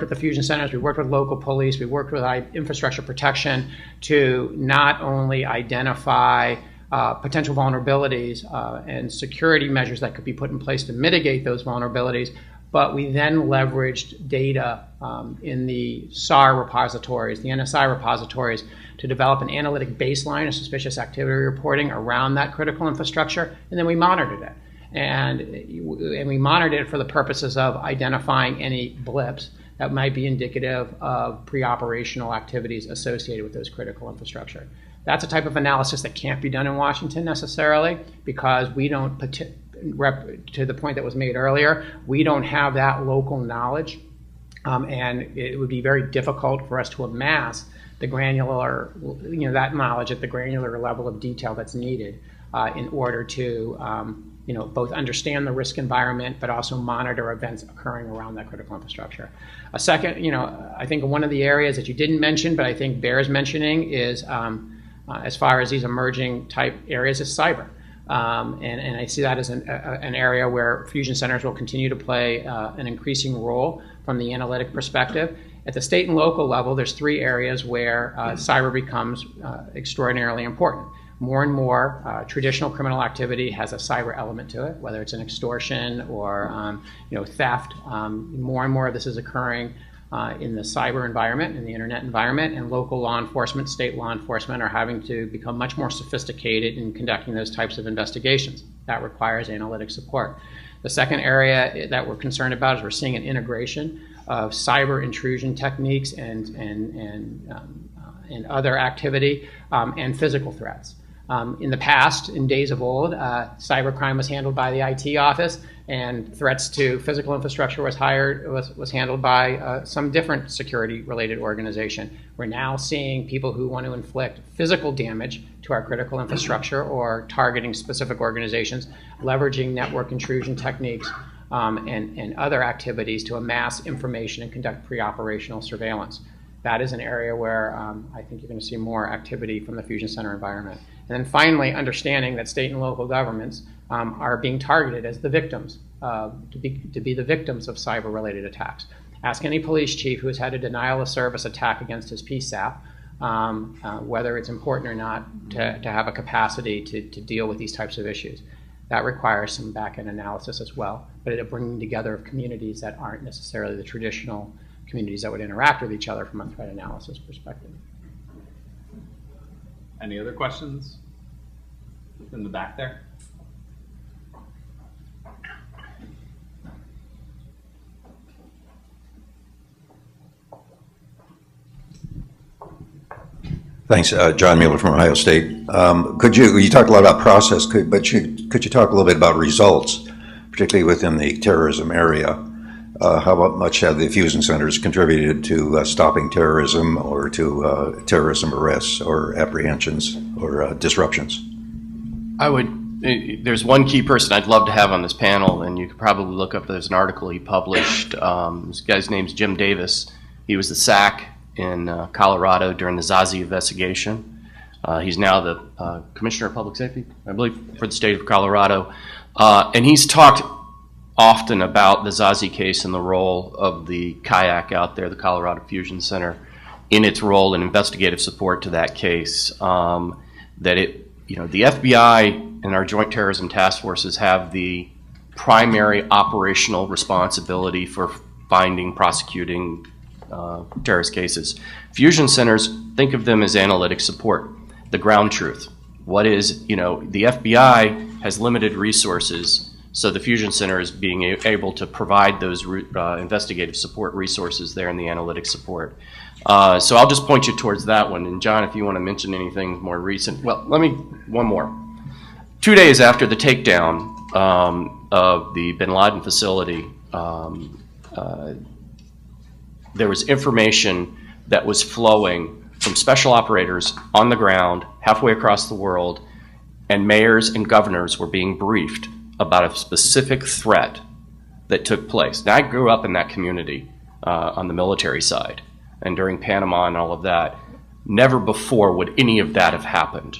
with the fusion centers, we worked with local police, we worked with infrastructure protection to not only identify potential vulnerabilities and security measures that could be put in place to mitigate those vulnerabilities, but we then leveraged data in the SAR repositories, the NSI repositories, to develop an analytic baseline of suspicious activity reporting around that critical infrastructure, and then we monitored it. And we monitored it for the purposes of identifying any blips that might be indicative of pre-operational activities associated with those critical infrastructure. That's a type of analysis that can't be done in Washington necessarily, because we don't, to the point that was made earlier, we don't have that local knowledge, and it would be very difficult for us to amass the granular, that knowledge at the granular level of detail that's needed in order to both understand the risk environment, but also monitor events occurring around that critical infrastructure. A second, I think one of the areas that you didn't mention, but I think bears mentioning, is as far as these emerging type areas, is cyber. And I see that as an area where fusion centers will continue to play an increasing role from the analytic perspective. At the state and local level, there's 3 areas where cyber becomes extraordinarily important. More and more traditional criminal activity has a cyber element to it, whether it's an extortion or theft. More and more of this is occurring in the cyber environment, in the internet environment, and local law enforcement, state law enforcement are having to become much more sophisticated in conducting those types of investigations. That requires analytic support. The second area that we're concerned about is we're seeing an integration of cyber intrusion techniques and other activity and physical threats. In the past, in days of old, cybercrime was handled by the IT office, and threats to physical infrastructure was handled by some different security-related organization. We're now seeing people who want to inflict physical damage to our critical infrastructure or targeting specific organizations, leveraging network intrusion techniques and other activities to amass information and conduct pre-operational surveillance. That is an area where I think you're going to see more activity from the fusion center environment. And then finally, understanding that state and local governments are being targeted as the victims, to be the victims of cyber-related attacks. Ask any police chief who has had a denial of service attack against his PSAP whether it's important or not to have a capacity to deal with these types of issues. That requires some back-end analysis as well, but a bringing together of communities that aren't necessarily the traditional communities that would interact with each other from a threat analysis perspective. Any other questions in the back there? Thanks, John Mueller from Ohio State. You talked a lot about process, could you talk a little bit about results, particularly within the terrorism area? How much have the fusion centers contributed to stopping terrorism or to terrorism arrests or apprehensions or disruptions? There's one key person I'd love to have on this panel, and you could probably look up, there's an article he published. This guy's name's Jim Davis. He was the SAC in Colorado during the Zazi investigation. He's now the Commissioner of Public Safety, I believe, for the state of Colorado. And he's talked often about the Zazi case and the role of the kayak out there, the Colorado Fusion Center, in its role in investigative support to that case. The FBI and our Joint Terrorism Task Forces have the primary operational responsibility for finding, prosecuting terrorist cases. Fusion centers, think of them as analytic support, the ground truth. What is, the FBI has limited resources, so the fusion center is being able to provide those investigative support resources there in the analytic support. So I'll just point you towards that one. And John, if you want to mention anything more recent, one more. 2 days after the takedown of the bin Laden facility, there was information that was flowing from special operators on the ground halfway across the world, and mayors and governors were being briefed about a specific threat that took place. Now, I grew up in that community on the military side, and during Panama and all of that, never before would any of that have happened.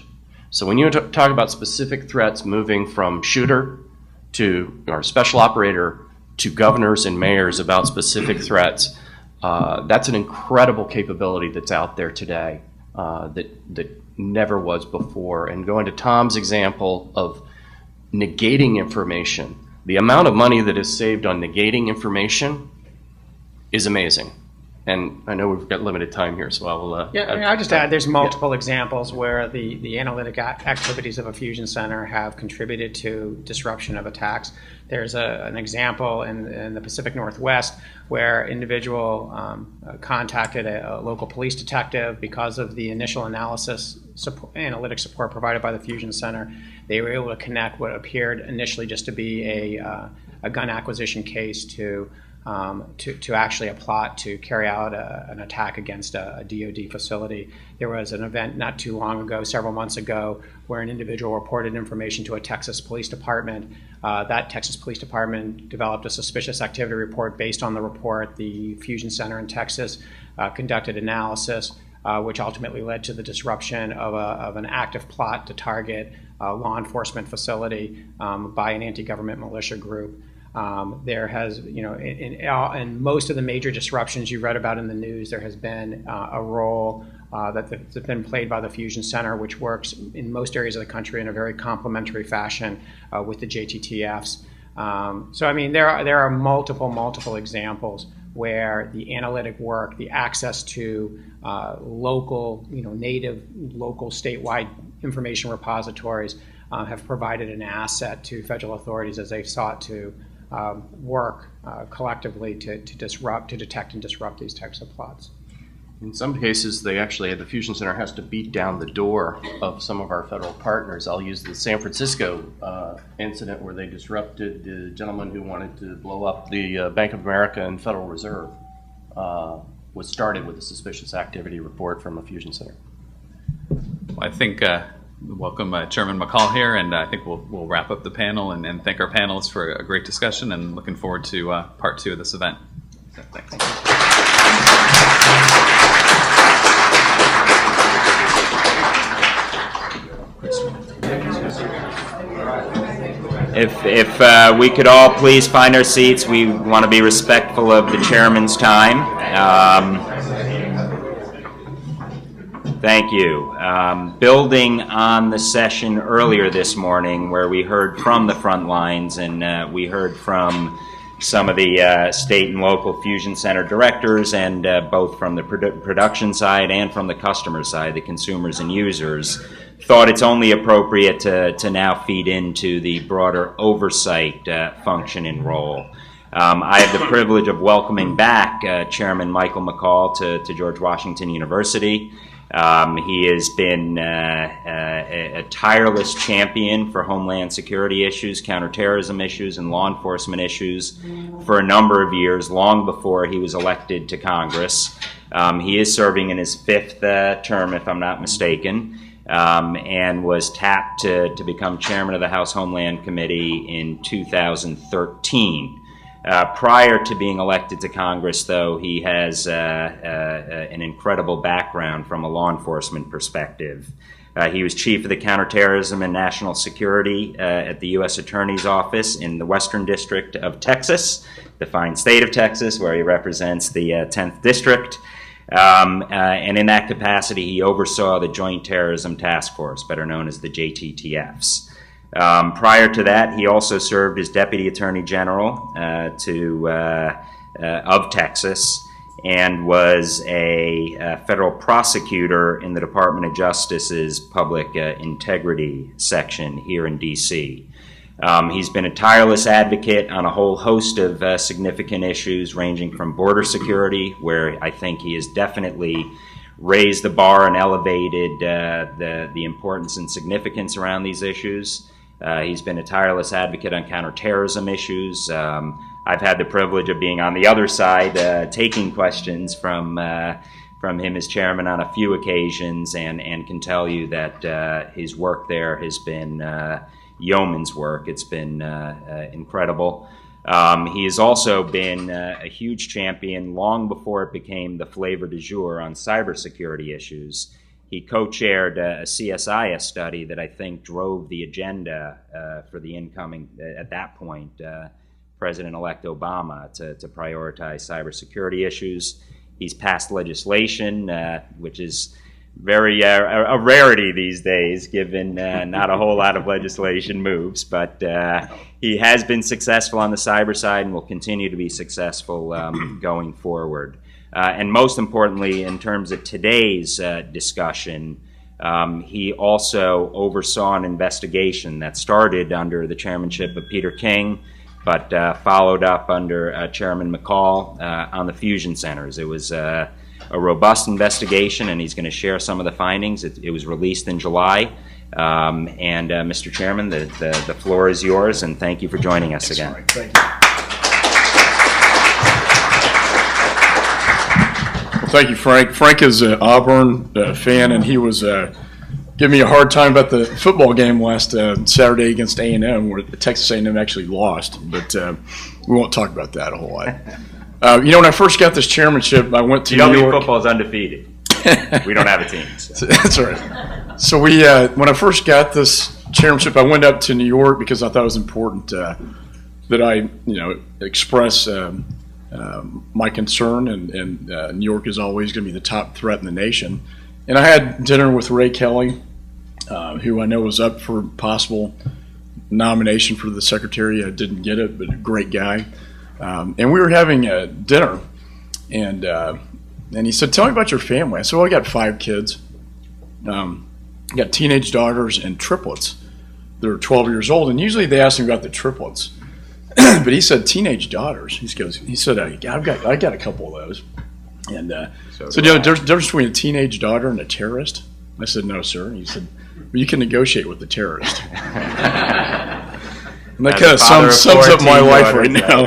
So when you talk about specific threats moving from shooter to or special operator to governors and mayors about specific threats, that's an incredible capability that's out there today that never was before. And going to Tom's example of negating information, the amount of money that is saved on negating information is amazing. And I know we've got limited time here, so I will... I'll just add, there's multiple examples where the analytic activities of a fusion center have contributed to disruption of attacks. There's an example in the Pacific Northwest where individual contacted a local police detective because of the initial analysis analytic support provided by the fusion center. They were able to connect what appeared initially just to be a gun acquisition case to actually a plot to carry out an attack against a DoD facility. There was an event not too long ago, several months ago, where an individual reported information to a Texas police department. That Texas police department developed a suspicious activity report based on the report. The fusion center in Texas conducted analysis, which ultimately led to the disruption of an active plot to target a law enforcement facility by an anti-government militia group. There has, in most of the major disruptions you read about in the news, there has been a role that's been played by the Fusion Center, which works in most areas of the country in a very complementary fashion with the JTTFs. So, I mean, there are multiple examples where the analytic work, the access to local, native, local, statewide information repositories have provided an asset to federal authorities as they've sought to work collectively to detect and disrupt these types of plots. In some cases, the Fusion Center has to beat down the door of some of our federal partners. I'll use the San Francisco incident where they disrupted the gentleman who wanted to blow up the Bank of America and Federal Reserve. Was started with a suspicious activity report from a Fusion Center. Well, I think welcome Chairman McCall here, and I think we'll wrap up the panel and thank our panelists for a great discussion, and looking forward to part 2 of this event. So, thanks. If we could all please find our seats, we want to be respectful of the chairman's time. Thank you. Building on the session earlier this morning where we heard from the front lines and we heard from some of the state and local Fusion Center directors, and both from the production side and from the customer side, the consumers and users, thought it's only appropriate to now feed into the broader oversight function and role. I have the privilege of welcoming back Chairman Michael McCall to George Washington University. He has been a tireless champion for Homeland Security issues, counterterrorism issues, and law enforcement issues for a number of years, long before he was elected to Congress. He is serving in his 5th term, if I'm not mistaken, and was tapped to become chairman of the House Homeland Committee in 2013. Prior to being elected to Congress, though, he has an incredible background from a law enforcement perspective. He was chief of the counterterrorism and national security at the U.S. Attorney's Office in the Western District of Texas, the fine state of Texas, where he represents the 10th District. And in that capacity, he oversaw the Joint Terrorism Task Force, better known as the JTTFs. Prior to that, he also served as Deputy Attorney General of Texas, and was a federal prosecutor in the Department of Justice's Public Integrity section here in D.C. He's been a tireless advocate on a whole host of significant issues, ranging from border security, where I think he has definitely raised the bar and elevated the importance and significance around these issues. He's been a tireless advocate on counterterrorism issues. I've had the privilege of being on the other side, taking questions from him as chairman on a few occasions, and can tell you that his work there has been yeoman's work. It's been incredible. He has also been a huge champion long before it became the flavor du jour on cybersecurity issues. He co-chaired a CSIS study that I think drove the agenda for the incoming, at that point, President-elect Obama to prioritize cybersecurity issues. He's passed legislation, which is very a rarity these days, given not a whole lot of legislation moves. But he has been successful on the cyber side and will continue to be successful going forward. And most importantly, in terms of today's discussion, he also oversaw an investigation that started under the chairmanship of Peter King, but followed up under Chairman McCall on the fusion centers. It was a robust investigation, and he's going to share some of the findings. It was released in July. And Mr. Chairman, the floor is yours, and thank you for joining us again. Right. Thank you. Thank you, Frank. Frank is an Auburn fan, and he was giving me a hard time about the football game last Saturday against A&M, where Texas A&M actually lost. But we won't talk about that a whole lot. When I first got this chairmanship, I went to New York. Football is undefeated. We don't have a team. So. That's all right. So when I first got this chairmanship, I went up to New York because I thought it was important that I, express my concern, and New York is always going to be the top threat in the nation. And I had dinner with Ray Kelly, who I know was up for possible nomination for the secretary. I didn't get it, but a great guy. And we were having dinner, and he said, "Tell me about your family." I said, "Well, I got 5 kids. I got teenage daughters and triplets. They're 12 years old." And usually they ask me about the triplets. But he said teenage daughters. He said, I got a couple of those. And so there's a difference between a teenage daughter and a terrorist? I said, "No, sir." And he said, "Well, you can negotiate with the terrorist." And that kind of sums up my life right now.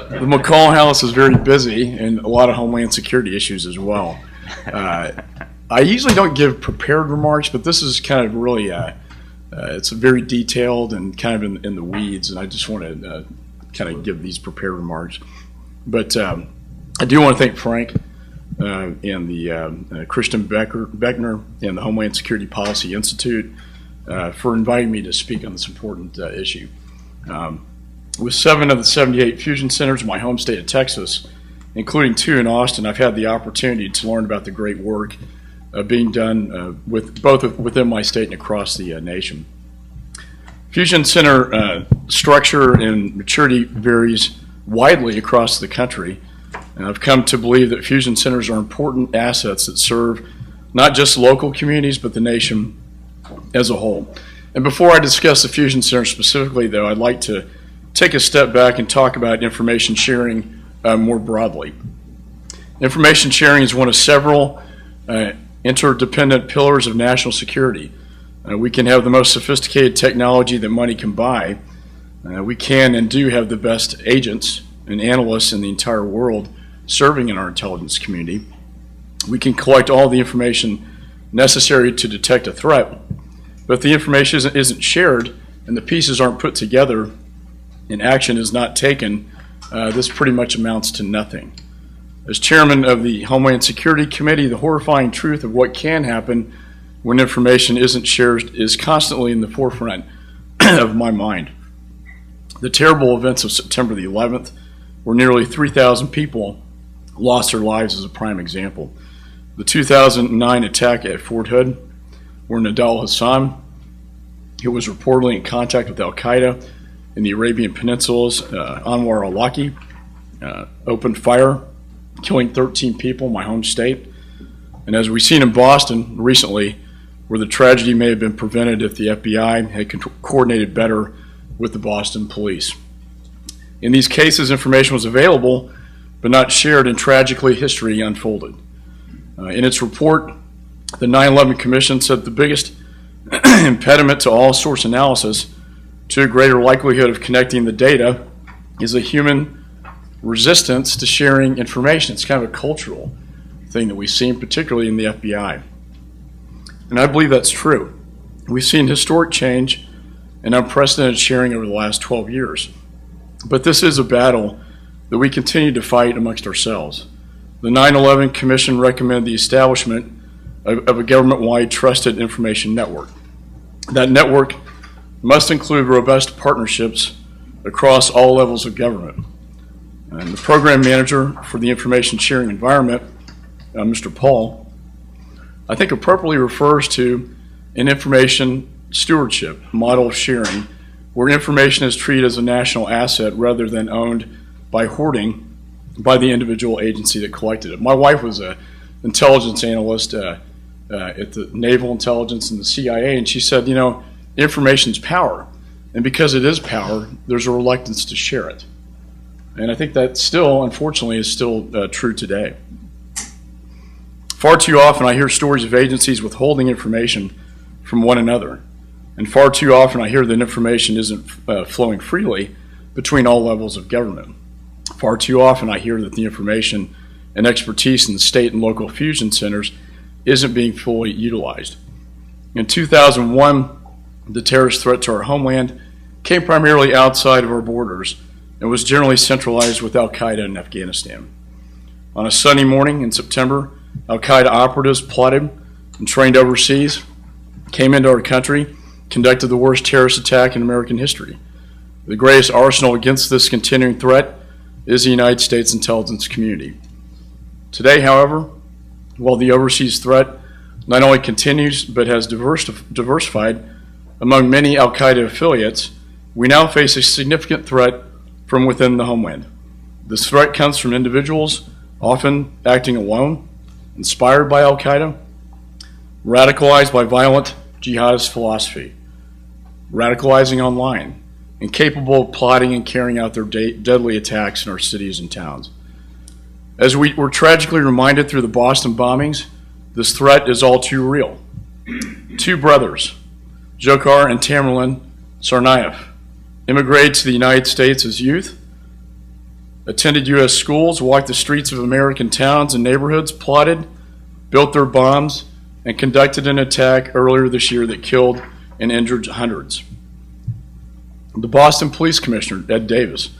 The McCall House is very busy, and a lot of Homeland Security issues as well. I usually don't give prepared remarks, but this is kind of really, it's very detailed and kind of in the weeds, and I just want to kind of give these prepared remarks. But I do want to thank Frank and the Christian Beckner and the Homeland Security Policy Institute for inviting me to speak on this important issue. With 7 of the 78 fusion centers in my home state of Texas, including 2 in Austin, I've had the opportunity to learn about the great work being done within my state and across the nation. Fusion center structure and maturity varies widely across the country. And I've come to believe that fusion centers are important assets that serve not just local communities, but the nation as a whole. And before I discuss the fusion center specifically, though, I'd like to take a step back and talk about information sharing more broadly. Information sharing is one of several interdependent pillars of national security. We can have the most sophisticated technology that money can buy. We can and do have the best agents and analysts in the entire world serving in our intelligence community. We can collect all the information necessary to detect a threat, but if the information isn't shared and the pieces aren't put together and action is not taken, this pretty much amounts to nothing. As chairman of the Homeland Security Committee, the horrifying truth of what can happen when information isn't shared is constantly in the forefront of my mind. The terrible events of September the 11th, where nearly 3,000 people lost their lives, is a prime example. The 2009 attack at Fort Hood, where Nadal Hassan, who was reportedly in contact with Al-Qaeda in the Arabian Peninsula's Anwar al-Awlaki, opened fire, killing 13 people in my home state. And as we've seen in Boston recently, where the tragedy may have been prevented if the FBI had coordinated better with the Boston police. In these cases, information was available, but not shared, and tragically history unfolded. In its report, the 9/11 Commission said the biggest impediment to all source analysis, to a greater likelihood of connecting the data, is a human resistance to sharing information. It's kind of a cultural thing that we've seen, particularly in the FBI. And I believe that's true. We've seen historic change and unprecedented sharing over the last 12 years. But this is a battle that we continue to fight amongst ourselves. The 9/11 Commission recommended the establishment of a government-wide trusted information network. That network must include robust partnerships across all levels of government. And the program manager for the information sharing environment, Mr. Paul, I think appropriately refers to an information stewardship model of sharing, where information is treated as a national asset rather than owned by hoarding by the individual agency that collected it. My wife was an intelligence analyst at the Naval Intelligence and the CIA, and she said, information's power. And because it is power, there's a reluctance to share it. And I think that still, unfortunately, is still true today. Far too often I hear stories of agencies withholding information from one another. And far too often I hear that information isn't flowing freely between all levels of government. Far too often I hear that the information and expertise in the state and local fusion centers isn't being fully utilized. In 2001, the terrorist threat to our homeland came primarily outside of our borders and was generally centralized with Al-Qaeda in Afghanistan. On a sunny morning in September, Al-Qaeda operatives plotted and trained overseas, came into our country, conducted the worst terrorist attack in American history. The greatest arsenal against this continuing threat is the United States intelligence community. Today, however, while the overseas threat not only continues but has diversified among many Al-Qaeda affiliates, we now face a significant threat from within the homeland. This threat comes from individuals often acting alone, inspired by Al-Qaeda, radicalized by violent jihadist philosophy, radicalizing online, and capable of plotting and carrying out their deadly attacks in our cities and towns. As we were tragically reminded through the Boston bombings, this threat is all too real. Two brothers, Dzhokhar and Tamerlan Tsarnaev, immigrated to the United States as youth, attended U.S. schools, walked the streets of American towns and neighborhoods, plotted, built their bombs, and conducted an attack earlier this year that killed and injured hundreds. The Boston Police Commissioner, Ed Davis,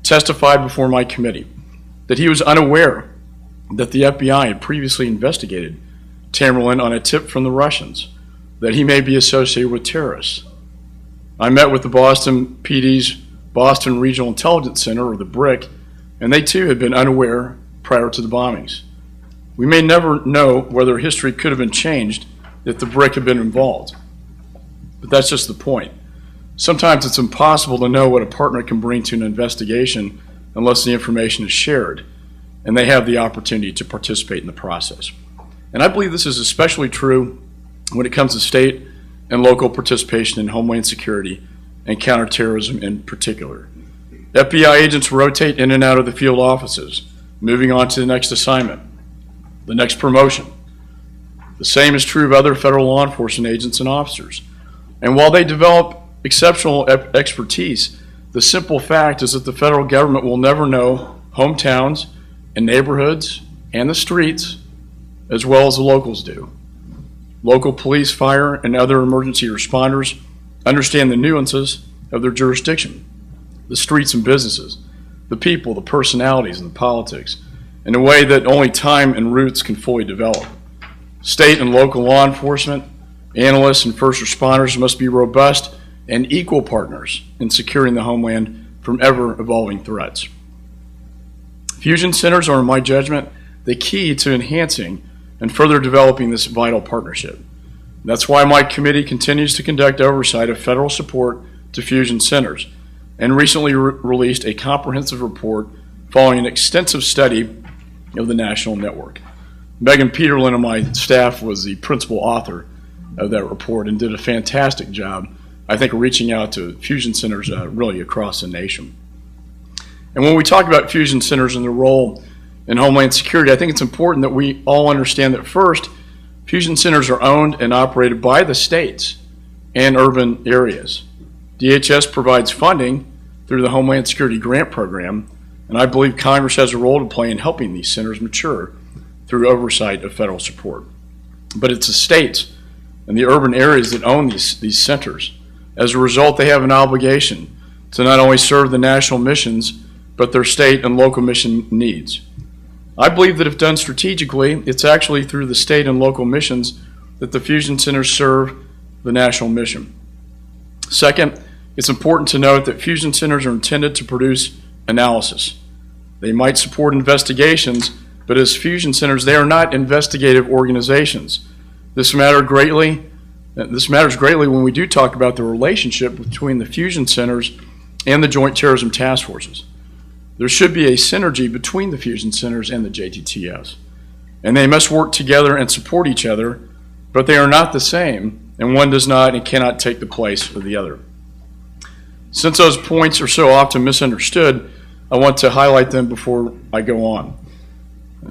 testified before my committee that he was unaware that the FBI had previously investigated Tamerlan on a tip from the Russians that he may be associated with terrorists. I met with the Boston PD's Boston Regional Intelligence Center, or the BRIC, and they too had been unaware prior to the bombings. We may never know whether history could have been changed if the BRIC had been involved. But that's just the point. Sometimes it's impossible to know what a partner can bring to an investigation unless the information is shared and they have the opportunity to participate in the process. And I believe this is especially true when it comes to state and local participation in homeland security and counterterrorism in particular. FBI agents rotate in and out of the field offices, moving on to the next assignment, the next promotion. The same is true of other federal law enforcement agents and officers. And while they develop exceptional expertise, the simple fact is that the federal government will never know hometowns and neighborhoods and the streets as well as the locals do. Local police, fire, and other emergency responders understand the nuances of their jurisdiction, the streets and businesses, the people, the personalities, and the politics, in a way that only time and roots can fully develop. State and local law enforcement, analysts, and first responders must be robust and equal partners in securing the homeland from ever-evolving threats. Fusion centers are, in my judgment, the key to enhancing and further developing this vital partnership. That's why my committee continues to conduct oversight of federal support to fusion centers and recently released a comprehensive report following an extensive study of the national network. Megan Peterlin on my staff was the principal author of that report and did a fantastic job, I think, reaching out to fusion centers really across the nation. And when we talk about fusion centers and their role in homeland security, I think it's important that we all understand that first, fusion centers are owned and operated by the states and urban areas. DHS provides funding through the Homeland Security Grant Program, and I believe Congress has a role to play in helping these centers mature through oversight of federal support. But it's the states and the urban areas that own these centers. As a result, they have an obligation to not only serve the national missions, but their state and local mission needs. I believe that if done strategically, it's actually through the state and local missions that the fusion centers serve the national mission. Second, it's important to note that fusion centers are intended to produce analysis. They might support investigations, but as fusion centers, they are not investigative organizations. This matters greatly when we do talk about the relationship between the fusion centers and the Joint Terrorism Task Forces. There should be a synergy between the fusion centers and the JTTFs, and they must work together and support each other, but they are not the same, and one does not and cannot take the place of the other. Since those points are so often misunderstood, I want to highlight them before I go on.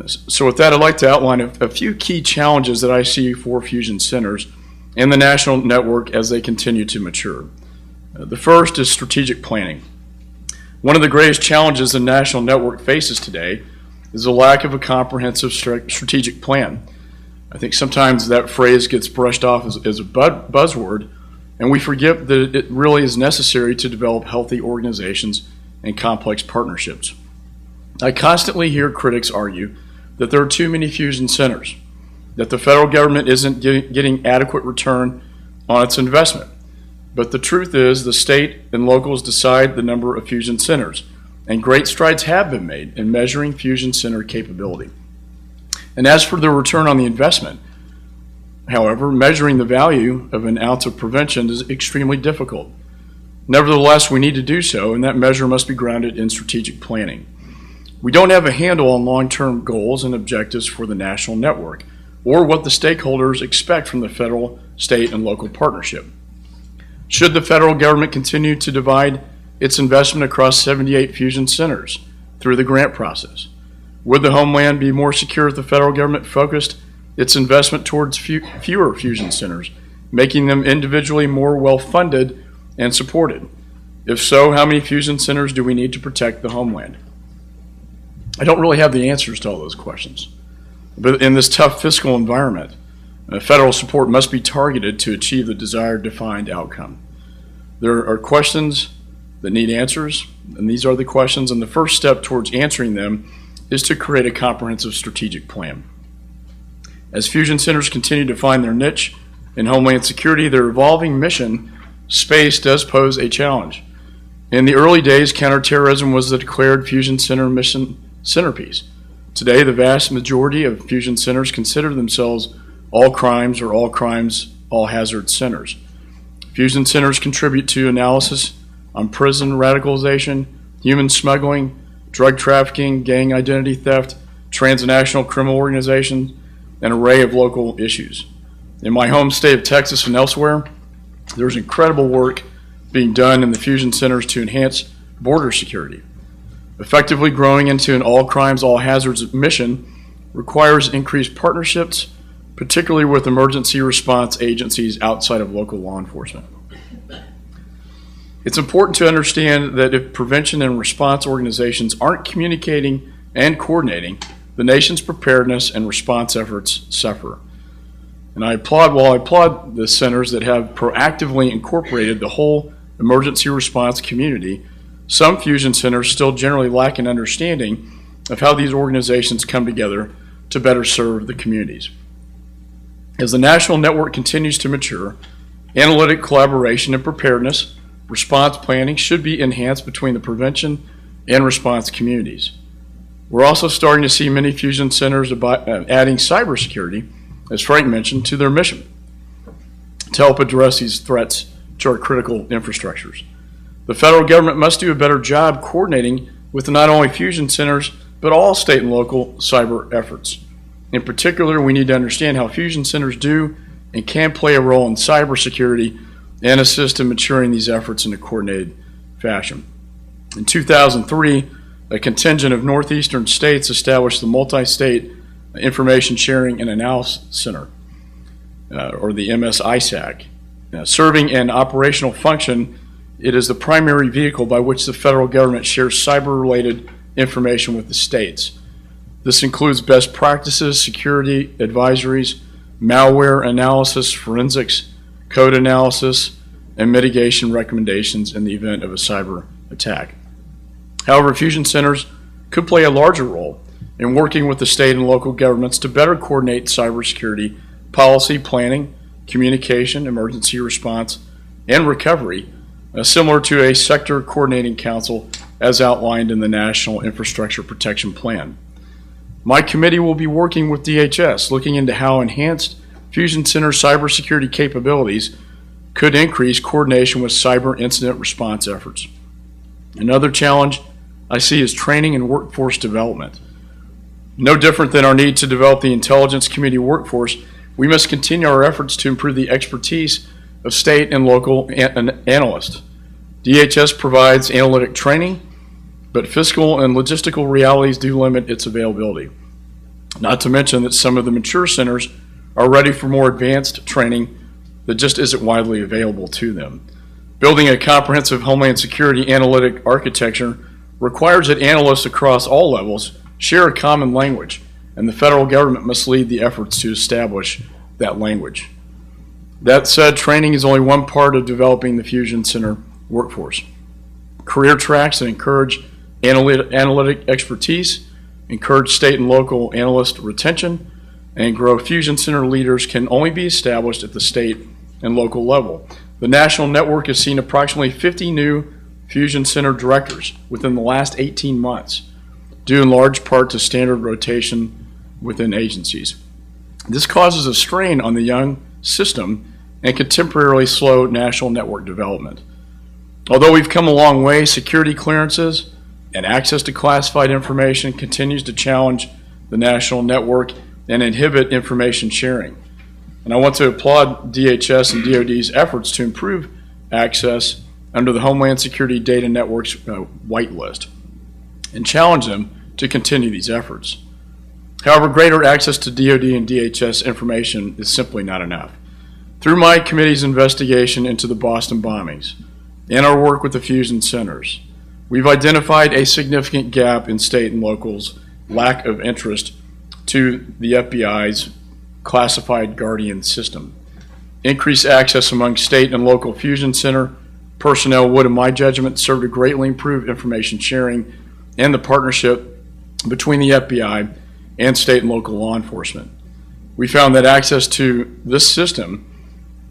So with that, I'd like to outline a few key challenges that I see for fusion centers and the national network as they continue to mature. The first is strategic planning. One of the greatest challenges the national network faces today is the lack of a comprehensive strategic plan. I think sometimes that phrase gets brushed off as a buzzword, and we forget that it really is necessary to develop healthy organizations and complex partnerships. I constantly hear critics argue that there are too many fusion centers, that the federal government isn't getting adequate return on its investment. But the truth is the state and locals decide the number of fusion centers, and great strides have been made in measuring fusion center capability. And as for the return on the investment, however, measuring the value of an ounce of prevention is extremely difficult. Nevertheless, we need to do so, and that measure must be grounded in strategic planning. We don't have a handle on long-term goals and objectives for the national network, or what the stakeholders expect from the federal, state, and local partnership. Should the federal government continue to divide its investment across 78 fusion centers through the grant process? Would the Homeland be more secure if the federal government focused its investment towards fewer fusion centers, making them individually more well-funded and supported? If so, how many fusion centers do we need to protect the Homeland? I don't really have the answers to all those questions. But in this tough fiscal environment, federal support must be targeted to achieve the desired defined outcome. There are questions that need answers, and these are the questions, and the first step towards answering them is to create a comprehensive strategic plan. As fusion centers continue to find their niche in Homeland Security, their evolving mission space does pose a challenge. In the early days, counterterrorism was the declared fusion center mission centerpiece. Today, the vast majority of fusion centers consider themselves all crimes or all crimes, all hazard centers. Fusion centers contribute to analysis on prison radicalization, human smuggling, drug trafficking, gang identity theft, transnational criminal organizations, an array of local issues. In my home state of Texas and elsewhere, there's incredible work being done in the fusion centers to enhance border security. Effectively growing into an all crimes, all hazards mission requires increased partnerships, particularly with emergency response agencies outside of local law enforcement. It's important to understand that if prevention and response organizations aren't communicating and coordinating, the nation's preparedness and response efforts suffer. And I applaud the centers that have proactively incorporated the whole emergency response community, some fusion centers still generally lack an understanding of how these organizations come together to better serve the communities. As the national network continues to mature, analytic collaboration and preparedness, response planning should be enhanced between the prevention and response communities. We're also starting to see many fusion centers adding cybersecurity, as Frank mentioned, to their mission to help address these threats to our critical infrastructures. The federal government must do a better job coordinating with not only fusion centers, but all state and local cyber efforts. In particular, we need to understand how fusion centers do and can play a role in cybersecurity and assist in maturing these efforts in a coordinated fashion. In 2003, a contingent of northeastern states established the Multi-State Information Sharing and Analysis Center, or the MS-ISAC. Serving an operational function, it is the primary vehicle by which the federal government shares cyber-related information with the states. This includes best practices, security advisories, malware analysis, forensics, code analysis, and mitigation recommendations in the event of a cyber attack. However, fusion centers could play a larger role in working with the state and local governments to better coordinate cybersecurity policy planning, communication, emergency response, and recovery, similar to a sector coordinating council as outlined in the National Infrastructure Protection Plan. My committee will be working with DHS, looking into how enhanced fusion center cybersecurity capabilities could increase coordination with cyber incident response efforts. Another challenge I see is training and workforce development. No different than our need to develop the intelligence community workforce, we must continue our efforts to improve the expertise of state and local analysts. DHS provides analytic training, but fiscal and logistical realities do limit its availability. Not to mention that some of the mature centers are ready for more advanced training that just isn't widely available to them. Building a comprehensive Homeland Security analytic architecture requires that analysts across all levels share a common language, and the federal government must lead the efforts to establish that language. That said, training is only one part of developing the fusion center workforce. Career tracks that encourage analytic expertise, encourage state and local analyst retention, and grow fusion center leaders can only be established at the state and local level. The national network has seen approximately 50 new fusion center directors within the last 18 months, due in large part to standard rotation within agencies. This causes a strain on the young system and can temporarily slow national network development. Although we've come a long way, security clearances and access to classified information continues to challenge the national network and inhibit information sharing. And I want to applaud DHS and DoD's efforts to improve access under the Homeland Security Data Network's whitelist and challenge them to continue these efforts. However, greater access to DoD and DHS information is simply not enough. Through my committee's investigation into the Boston bombings and our work with the fusion centers, we've identified a significant gap in state and locals' lack of interest to the FBI's classified Guardian system. Increased access among state and local fusion center personnel would, in my judgment, serve to greatly improve information sharing and the partnership between the FBI and state and local law enforcement. We found that access to this system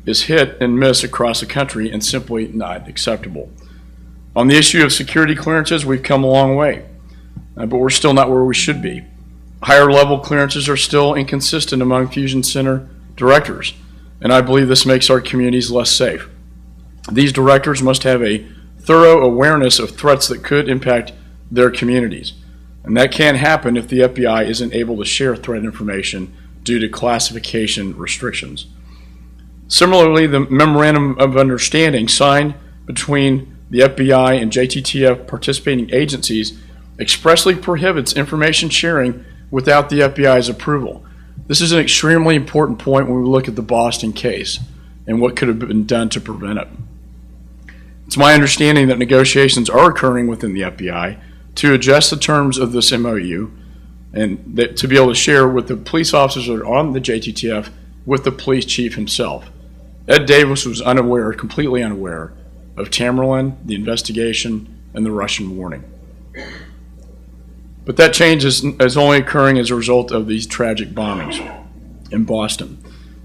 is hit and miss across the country and simply not acceptable. On the issue of security clearances, we've come a long way, but we're still not where we should be. Higher level clearances are still inconsistent among fusion center directors, and I believe this makes our communities less safe. These directors must have a thorough awareness of threats that could impact their communities, and that can't happen if the FBI isn't able to share threat information due to classification restrictions. Similarly, the Memorandum of Understanding signed between the FBI and JTTF participating agencies expressly prohibits information sharing without the FBI's approval. This is an extremely important point when we look at the Boston case and what could have been done to prevent it. It's my understanding that negotiations are occurring within the FBI to adjust the terms of this MOU and that to be able to share with the police officers that are on the JTTF with the police chief himself. Ed Davis was unaware, completely unaware, of Tamerlan, the investigation, and the Russian warning. But that change is only occurring as a result of these tragic bombings in Boston.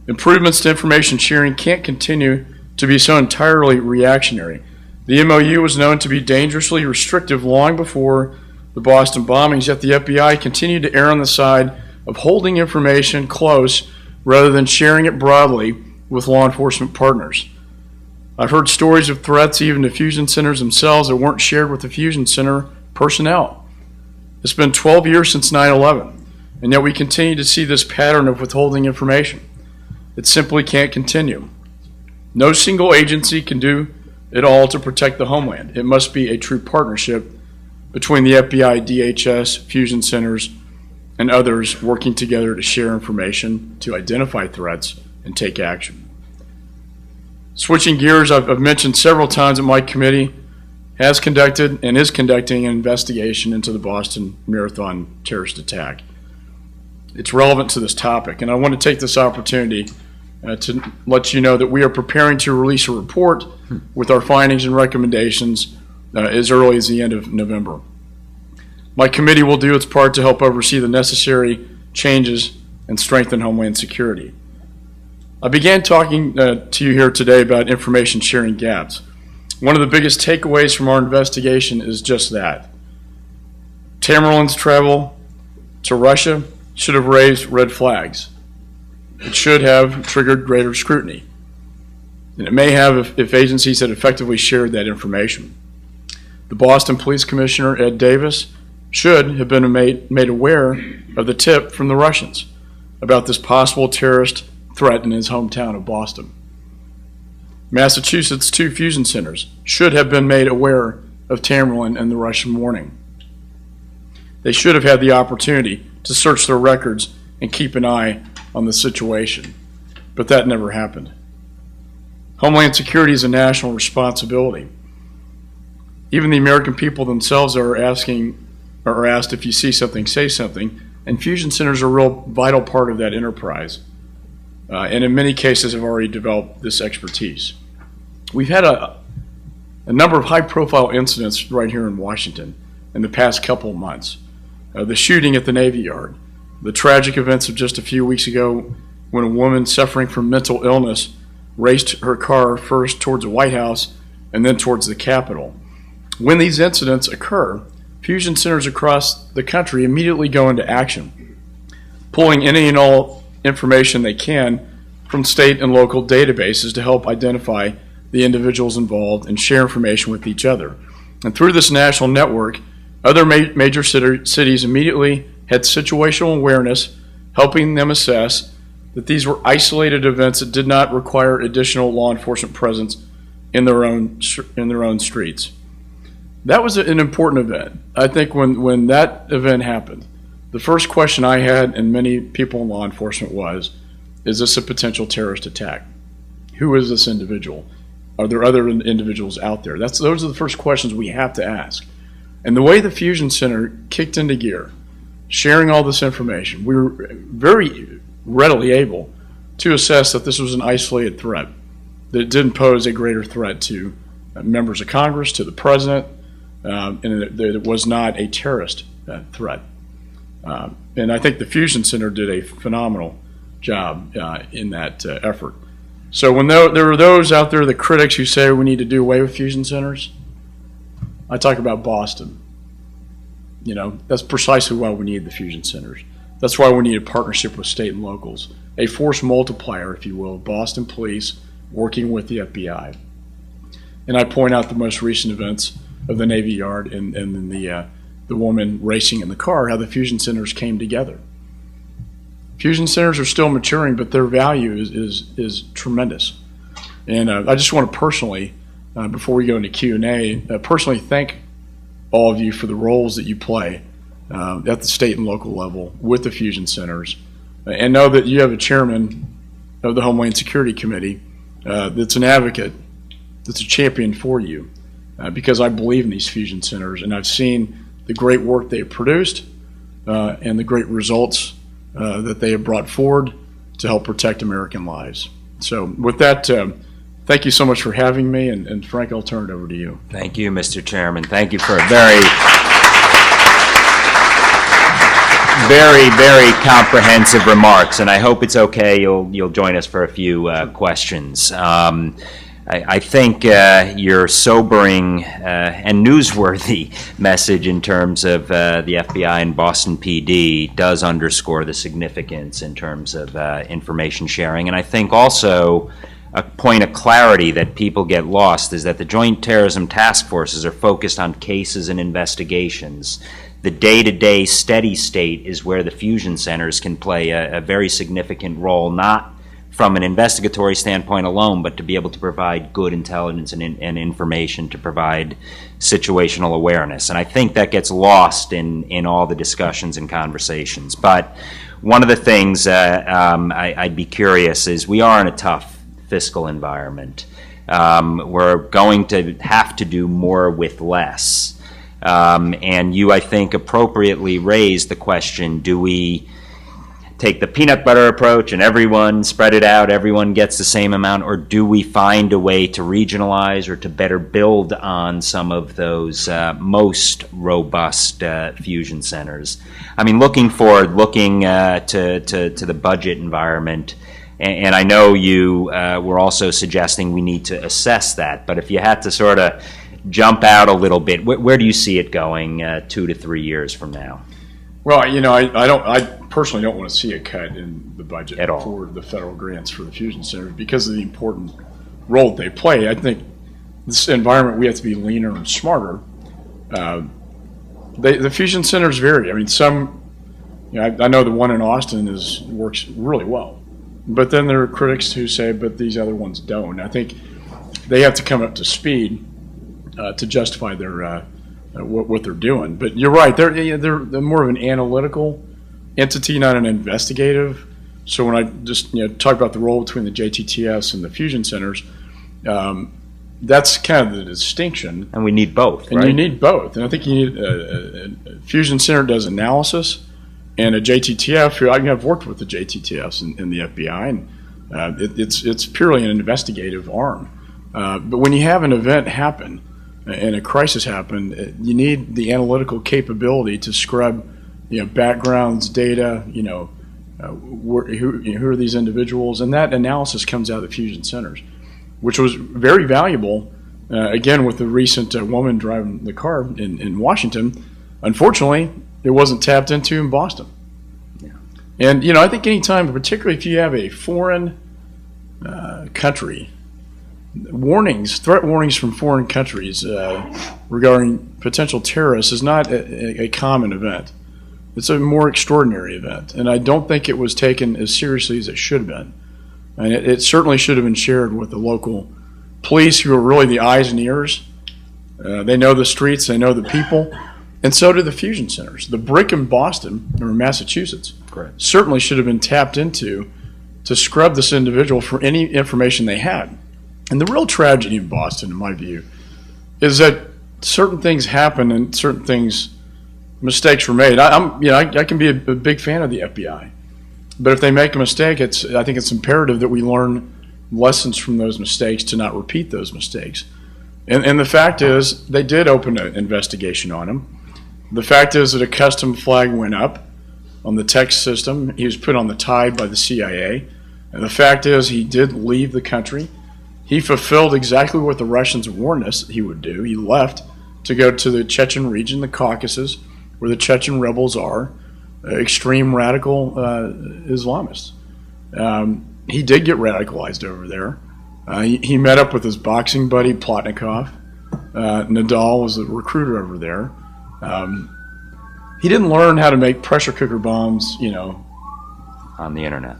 Improvements to information sharing can't continue to be so entirely reactionary. The MOU was known to be dangerously restrictive long before the Boston bombings, yet the FBI continued to err on the side of holding information close rather than sharing it broadly with law enforcement partners. I've heard stories of threats even to fusion centers themselves that weren't shared with the fusion center personnel. It's been 12 years since 9/11, and yet we continue to see this pattern of withholding information. It simply can't continue. No single agency can do it all to protect the homeland. It must be a true partnership between the FBI, DHS, fusion centers, and others working together to share information, to identify threats, and take action. Switching gears, I've mentioned several times that my committee has conducted and is conducting an investigation into the Boston Marathon terrorist attack. It's relevant to this topic, and I want to take this opportunity to let you know that we are preparing to release a report with our findings and recommendations as early as the end of November. My committee will do its part to help oversee the necessary changes and strengthen Homeland Security. I began talking to you here today about information sharing gaps. One of the biggest takeaways from our investigation is just that. Tamerlan's travel to Russia should have raised red flags. It should have triggered greater scrutiny. And it may have if agencies had effectively shared that information. The Boston Police Commissioner, Ed Davis, should have been made aware of the tip from the Russians about this possible terrorist threat in his hometown of Boston. Massachusetts' 2 fusion centers should have been made aware of Tamerlan and the Russian warning. They should have had the opportunity to search their records and keep an eye on the situation, but that never happened. Homeland Security is a national responsibility. Even the American people themselves are asked if you see something, say something, and fusion centers are a real vital part of that enterprise, and in many cases have already developed this expertise. We've had a number of high-profile incidents right here in Washington in the past couple of months. The shooting at the Navy Yard, the tragic events of just a few weeks ago when a woman suffering from mental illness raced her car first towards the White House and then towards the Capitol. When these incidents occur, fusion centers across the country immediately go into action, pulling any and all information they can from state and local databases to help identify the individuals involved and share information with each other. And through this national network, other major cities immediately had situational awareness, helping them assess that these were isolated events that did not require additional law enforcement presence in their own streets. That was an important event. I think when that event happened, the first question I had and many people in law enforcement was, is this a potential terrorist attack? Who is this individual? Are there other individuals out there? Those are the first questions we have to ask. And the way the Fusion Center kicked into gear, sharing all this information, we were very readily able to assess that this was an isolated threat, that it didn't pose a greater threat to members of Congress, to the president, and that it was not a terrorist threat. And I think the Fusion Center did a phenomenal job in that effort. So when there are those out there, the critics who say we need to do away with fusion centers, I talk about Boston. That's precisely why we need the fusion centers. That's why we need a partnership with state and locals, a force multiplier, if you will, Boston police working with the FBI. And I point out the most recent events of the Navy Yard and then the woman racing in the car, how the fusion centers came together. Fusion centers are still maturing, but their value is tremendous. And I just want to personally, before we go into Q&A, personally thank all of you for the roles that you play at the state and local level with the fusion centers, and know that you have a chairman of the Homeland Security Committee that's an advocate, that's a champion for you, because I believe in these fusion centers, and I've seen the great work they have produced and the great results that they have brought forward to help protect American lives. So with that, thank you so much for having me, and Frank, I'll turn it over to you. Thank you, Mr. Chairman. Thank you for a very comprehensive remarks, and I hope it's okay. You'll join us for a few questions. I think your sobering and newsworthy message in terms of the FBI and Boston PD does underscore the significance in terms of information sharing. And I think also a point of clarity that people get lost is that the Joint Terrorism Task Forces are focused on cases and investigations. The day-to-day steady state is where the fusion centers can play a very significant role, not from an investigatory standpoint alone, but to be able to provide good intelligence and information to provide situational awareness. And I think that gets lost in all the discussions and conversations. But one of the things I'd be curious is we are in a tough fiscal environment. We're going to have to do more with less. And you, I think, appropriately raised the question, do we take the peanut butter approach and everyone spread it out, everyone gets the same amount, or do we find a way to regionalize or to better build on some of those most robust fusion centers? I mean, looking forward, looking to the budget environment, and I know you were also suggesting we need to assess that, but if you had to sort of jump out a little bit, where do you see it going 2 to 3 years from now? Well, I personally don't want to see a cut in the budget At all. for the federal grants for the fusion centers because of the important role that they play. I think this environment, we have to be leaner and smarter. The fusion centers vary. I mean, I know the one in Austin works really well, but then there are critics who say, but these other ones don't. I think they have to come up to speed to justify their what they're doing. But you're right; they're more of an analytical entity, not an investigative. So when I just talk about the role between the JTTS and the fusion centers, that's kind of the distinction. And we need both, and right? you need both. And I think you need a fusion center does analysis, and a JTTF. I've worked with the JTTFs in the FBI, and it's purely an investigative arm. But when you have an event happen and a crisis happen, you need the analytical capability to scrub, backgrounds, data, who are these individuals, and that analysis comes out of the fusion centers, which was very valuable. Again, with the recent woman driving the car in Washington, unfortunately, it wasn't tapped into in Boston. Yeah. And I think anytime, particularly if you have a foreign country, threat warnings from foreign countries regarding potential terrorists is not a common event. It's a more extraordinary event, and I don't think it was taken as seriously as it should have been. And it certainly should have been shared with the local police, who are really the eyes and ears. They know the streets, they know the people, and so do the fusion centers. The brick in Boston, or Massachusetts, Correct. certainly should have been tapped into to scrub this individual for any information they had. And the real tragedy in Boston, in my view, is that certain things happen and mistakes were made. I can be a big fan of the FBI, but if they make a mistake, I think it's imperative that we learn lessons from those mistakes to not repeat those mistakes. And the fact is, they did open an investigation on him. The fact is that a custom flag went up on the text system. He was put on the tide by the CIA. And the fact is, he did leave the country. He fulfilled exactly what the Russians warned us he would do. He left to go to the Chechen region, the Caucasus, where the Chechen rebels are, extreme radical Islamists. He did get radicalized over there. He met up with his boxing buddy, Plotnikov. Nadal was the recruiter over there. He didn't learn how to make pressure cooker bombs, On the internet.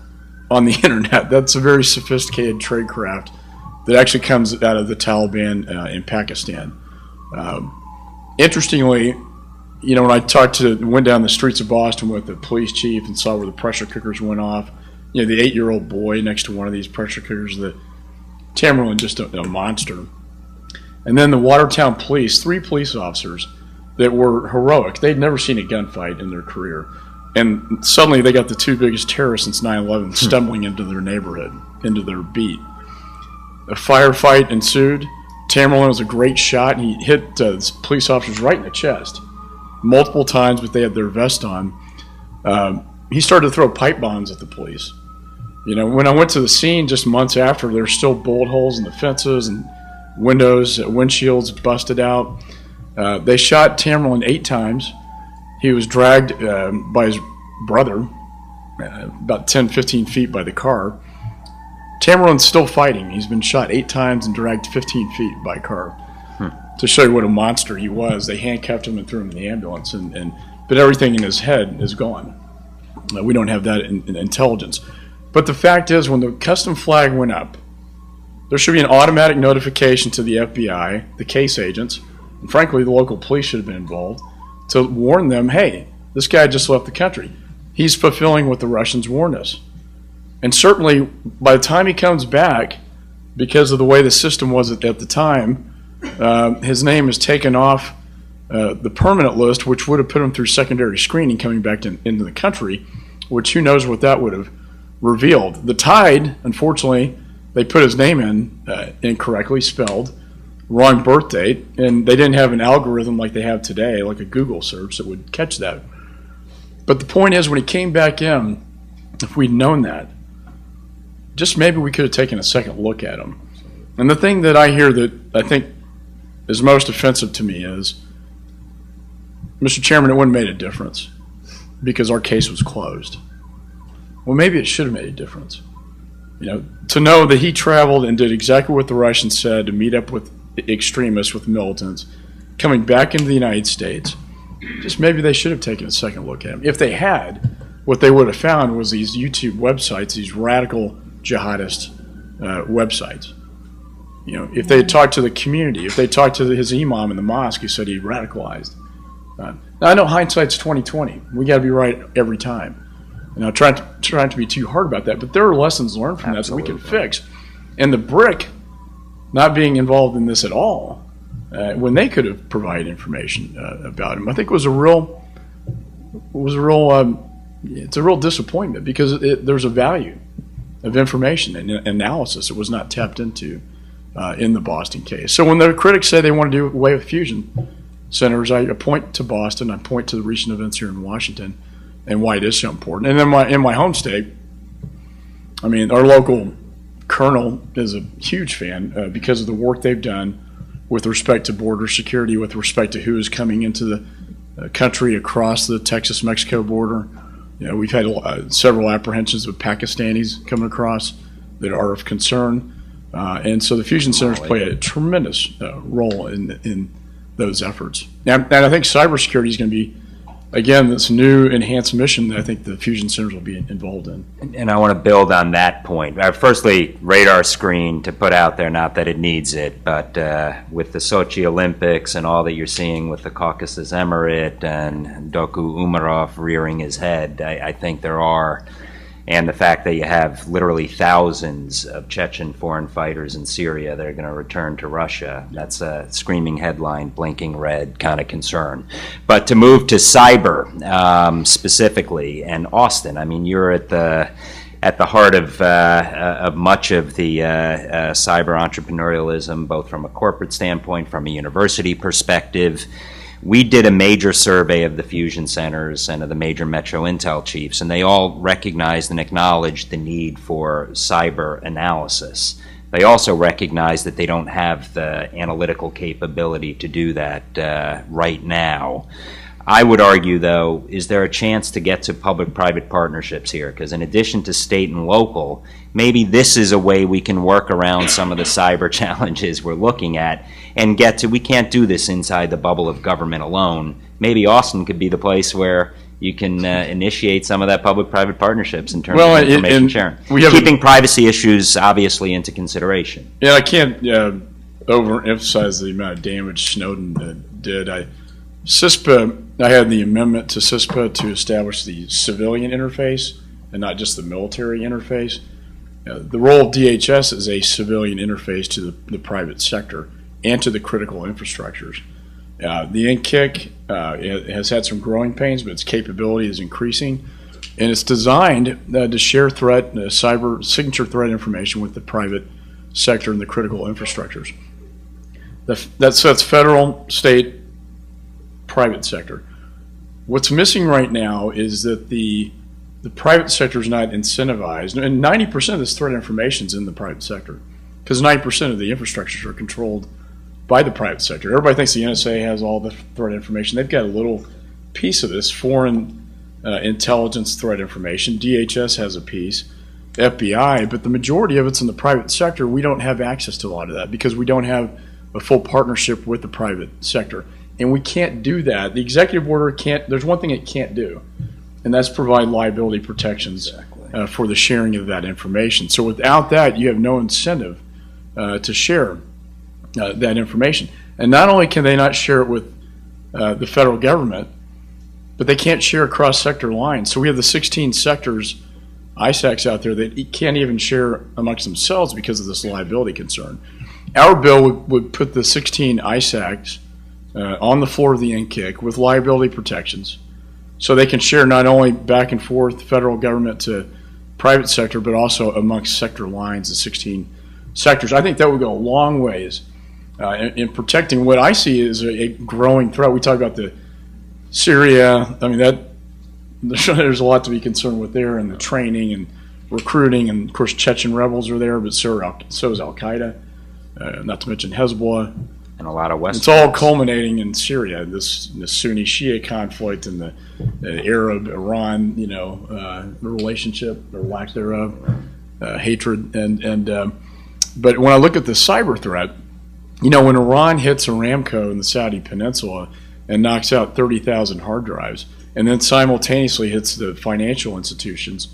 On the internet. That's a very sophisticated tradecraft that actually comes out of the Taliban in Pakistan. Interestingly, when I went down the streets of Boston with the police chief and saw where the pressure cookers went off, the 8-year-old boy next to one of these pressure cookers, the Tamerlan, just a monster. And then the Watertown police, 3 police officers that were heroic. They'd never seen a gunfight in their career. And suddenly they got the 2 biggest terrorists since 9/11 stumbling into their neighborhood, into their beat. A firefight ensued. Tamerlan was a great shot, and he hit police officers right in the chest multiple times, but they had their vest on. He started to throw pipe bombs at the police. When I went to the scene just months after, there were still bullet holes in the fences and windows, windshields busted out. They shot Tamerlan 8 times. He was dragged by his brother about 10, 15 feet by the car. Tamerlan's still fighting. He's been shot 8 times and dragged 15 feet by a car. To show you what a monster he was, they handcuffed him and threw him in the ambulance. But everything in his head is gone. We don't have that in intelligence. But the fact is, when the custom flag went up, there should be an automatic notification to the FBI, the case agents, and frankly, the local police should have been involved, to warn them, hey, this guy just left the country. He's fulfilling what the Russians warned us. And certainly, by the time he comes back, because of the way the system was at the time, his name is taken off the permanent list, which would have put him through secondary screening coming back into the country. which who knows what that would have revealed. The Tide, unfortunately, they put his name in incorrectly spelled, wrong birth date, and they didn't have an algorithm like they have today, like a Google search that would catch that. But the point is, when he came back in, if we'd known that, just maybe we could have taken a second look at him. And the thing that I hear that I think is most offensive to me is, Mr. Chairman, it wouldn't have made a difference because our case was closed. Well, maybe it should have made a difference. You know, to know that he traveled and did exactly what the Russians said to meet up with extremists, with militants, coming back into the United States, just maybe they should have taken a second look at him. If they had, what they would have found was these YouTube websites, these radical jihadist websites. You know, if they had talked to the community, if they talked to his imam in the mosque who said he radicalized. Now, I know hindsight's 20/20. We got to be right every time. And I'm trying to be too hard about that, but there are lessons learned from that we can fix. And the BRIC not being involved in this at all, when they could have provided information about him, I think it's a real disappointment because there's a value of information and analysis that was not tapped into in the Boston case. So when the critics say they want to do away with fusion centers, I point to Boston, I point to the recent events here in Washington, and why it is so important. And then in my home state, I mean, our local colonel is a huge fan because of the work they've done with respect to border security, with respect to who is coming into the country across the Texas-Mexico border. You know, we've had several apprehensions of Pakistanis coming across that are of concern. And so the fusion centers play a tremendous role in those efforts. And I think cybersecurity is going to be, again, this new enhanced mission that I think the fusion centers will be involved in. And I want to build on that point. Firstly, radar screen to put out there, not that it needs it, but with the Sochi Olympics and all that you're seeing with the Caucasus Emirate and Doku Umarov rearing his head, I think there are, and the fact that you have literally thousands of Chechen foreign fighters in Syria that are going to return to Russia, that's a screaming headline, blinking red kind of concern. But to move to cyber specifically, and Austin, I mean, you're at the heart of much of the cyber entrepreneurialism, both from a corporate standpoint, from a university perspective. We did a major survey of the fusion centers and of the major Metro Intel chiefs, and they all recognized and acknowledged the need for cyber analysis. They also recognize that they don't have the analytical capability to do that right now. I would argue, though, is there a chance to get to public-private partnerships here? Because in addition to state and local, maybe this is a way we can work around some of the cyber challenges we're looking at and get to, we can't do this inside the bubble of government alone. Maybe Austin could be the place where you can initiate some of that public-private partnerships in terms of information sharing. Keeping privacy issues, obviously, into consideration. Yeah, I can't overemphasize the amount of damage Snowden did. CISPA, I had the amendment to CISPA to establish the civilian interface and not just the military interface. The role of DHS is a civilian interface to the private sector and to the critical infrastructures. The NCIC has had some growing pains, but its capability is increasing, and it's designed to share cyber signature threat information with the private sector and the critical infrastructures. That's federal, state, private sector. What's missing right now is that the private sector is not incentivized, and 90% of this threat information is in the private sector, because 90% of the infrastructures are controlled by the private sector. Everybody thinks the NSA has all the threat information. They've got a little piece of this foreign intelligence threat information. DHS has a piece, FBI, but the majority of it's in the private sector. We don't have access to a lot of that because we don't have a full partnership with the private sector. And we can't do that. The executive order can't, there's one thing it can't do, and that's provide liability protections for the sharing of that information. So without that, you have no incentive to share that information. And not only can they not share it with the federal government, but they can't share across sector lines. So we have the 16 sectors, ISACs out there that can't even share amongst themselves because of this liability concern. Our bill would put the 16 ISACs on the floor of the NCIC with liability protections so they can share not only back and forth federal government to private sector, but also amongst sector lines, the 16 sectors. I think that would go a long ways in protecting what I see as a growing threat. We talk about the Syria. I mean, there's a lot to be concerned with there, and the training and recruiting, and of course Chechen rebels are there, but so is Al Qaeda, not to mention Hezbollah, and a lot of West. It's all culminating in Syria, this Sunni Shia conflict and the Arab Iran, relationship or lack thereof, hatred, but when I look at the cyber threat, when Iran hits Aramco in the Saudi Peninsula and knocks out 30,000 hard drives, and then simultaneously hits the financial institutions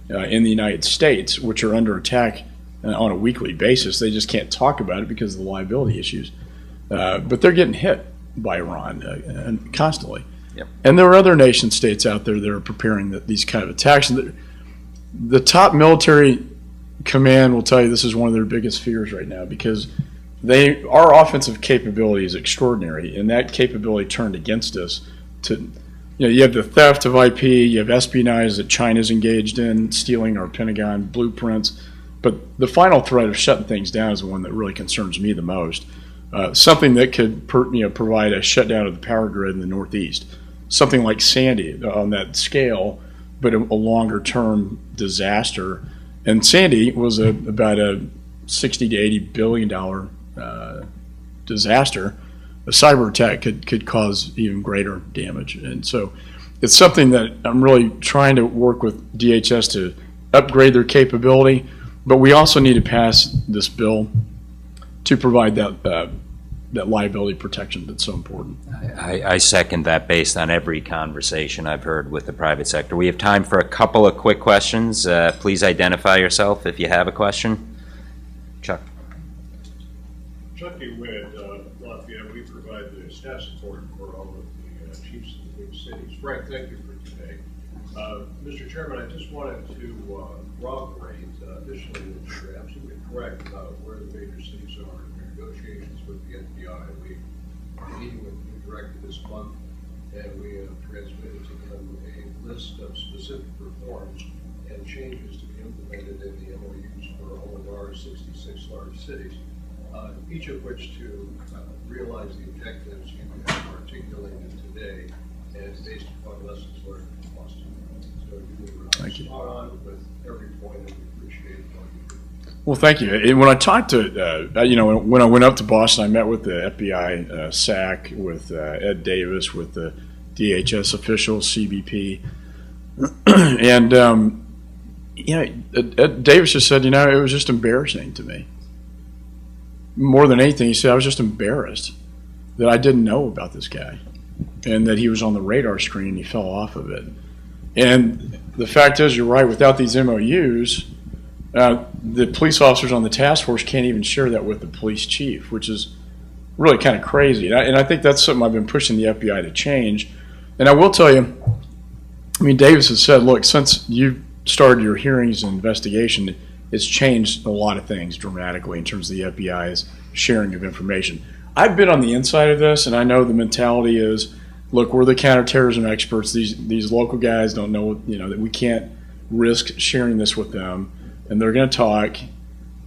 in the United States, which are under attack on a weekly basis. They just can't talk about it because of the liability issues. But they're getting hit by Iran constantly. Yep. And there are other nation states out there that are preparing these kind of attacks. And the top military command will tell you this is one of their biggest fears right now, because our offensive capability is extraordinary, and that capability turned against us. You have the theft of IP, you have espionage that China's engaged in, stealing our Pentagon blueprints, but the final threat of shutting things down is the one that really concerns me the most. Something that could provide a shutdown of the power grid in the Northeast. Something like Sandy on that scale, but a longer-term disaster. And Sandy was about a $60 to $80 billion disaster. A cyber attack could cause even greater damage. And so it's something that I'm really trying to work with DHS to upgrade their capability, but we also need to pass this bill to provide that liability protection that's so important. I second that based on every conversation I've heard with the private sector. We have time for a couple of quick questions. Please identify yourself if you have a question. Chuck. Chucky Witt, Lafayette, we provide the staff support for all of the chiefs of the big cities. Frank, thank you for today. Mr. Chairman, I just wanted to corroborate additionally that you're absolutely correct about where the major cities are in their negotiations with the FBI. We are meeting with the new director this month, and we have transmitted to him a list of specific reforms and changes to be implemented in the MOUs for all of our 66 large cities, each of which to realize the objectives you have articulated today, and based upon lessons learned from Boston. So you were spot on with every point, and we appreciate what you do. Well, thank you. And when I talked to, when I went up to Boston, I met with the FBI SAC, with Ed Davis, with the DHS officials, CBP, and Ed Davis just said, it was just embarrassing to me. More than anything, he said, I was just embarrassed that I didn't know about this guy and that he was on the radar screen and he fell off of it. And the fact is, you're right, without these MOUs, the police officers on the task force can't even share that with the police chief, which is really kind of crazy. And I think that's something I've been pushing the FBI to change. And I will tell you, Davis has said, look, since you started your hearings and investigation, it's changed a lot of things dramatically in terms of the FBI's sharing of information. I've been on the inside of this, and I know the mentality is, look, we're the counterterrorism experts. These local guys don't know, that we can't risk sharing this with them, and they're going to talk.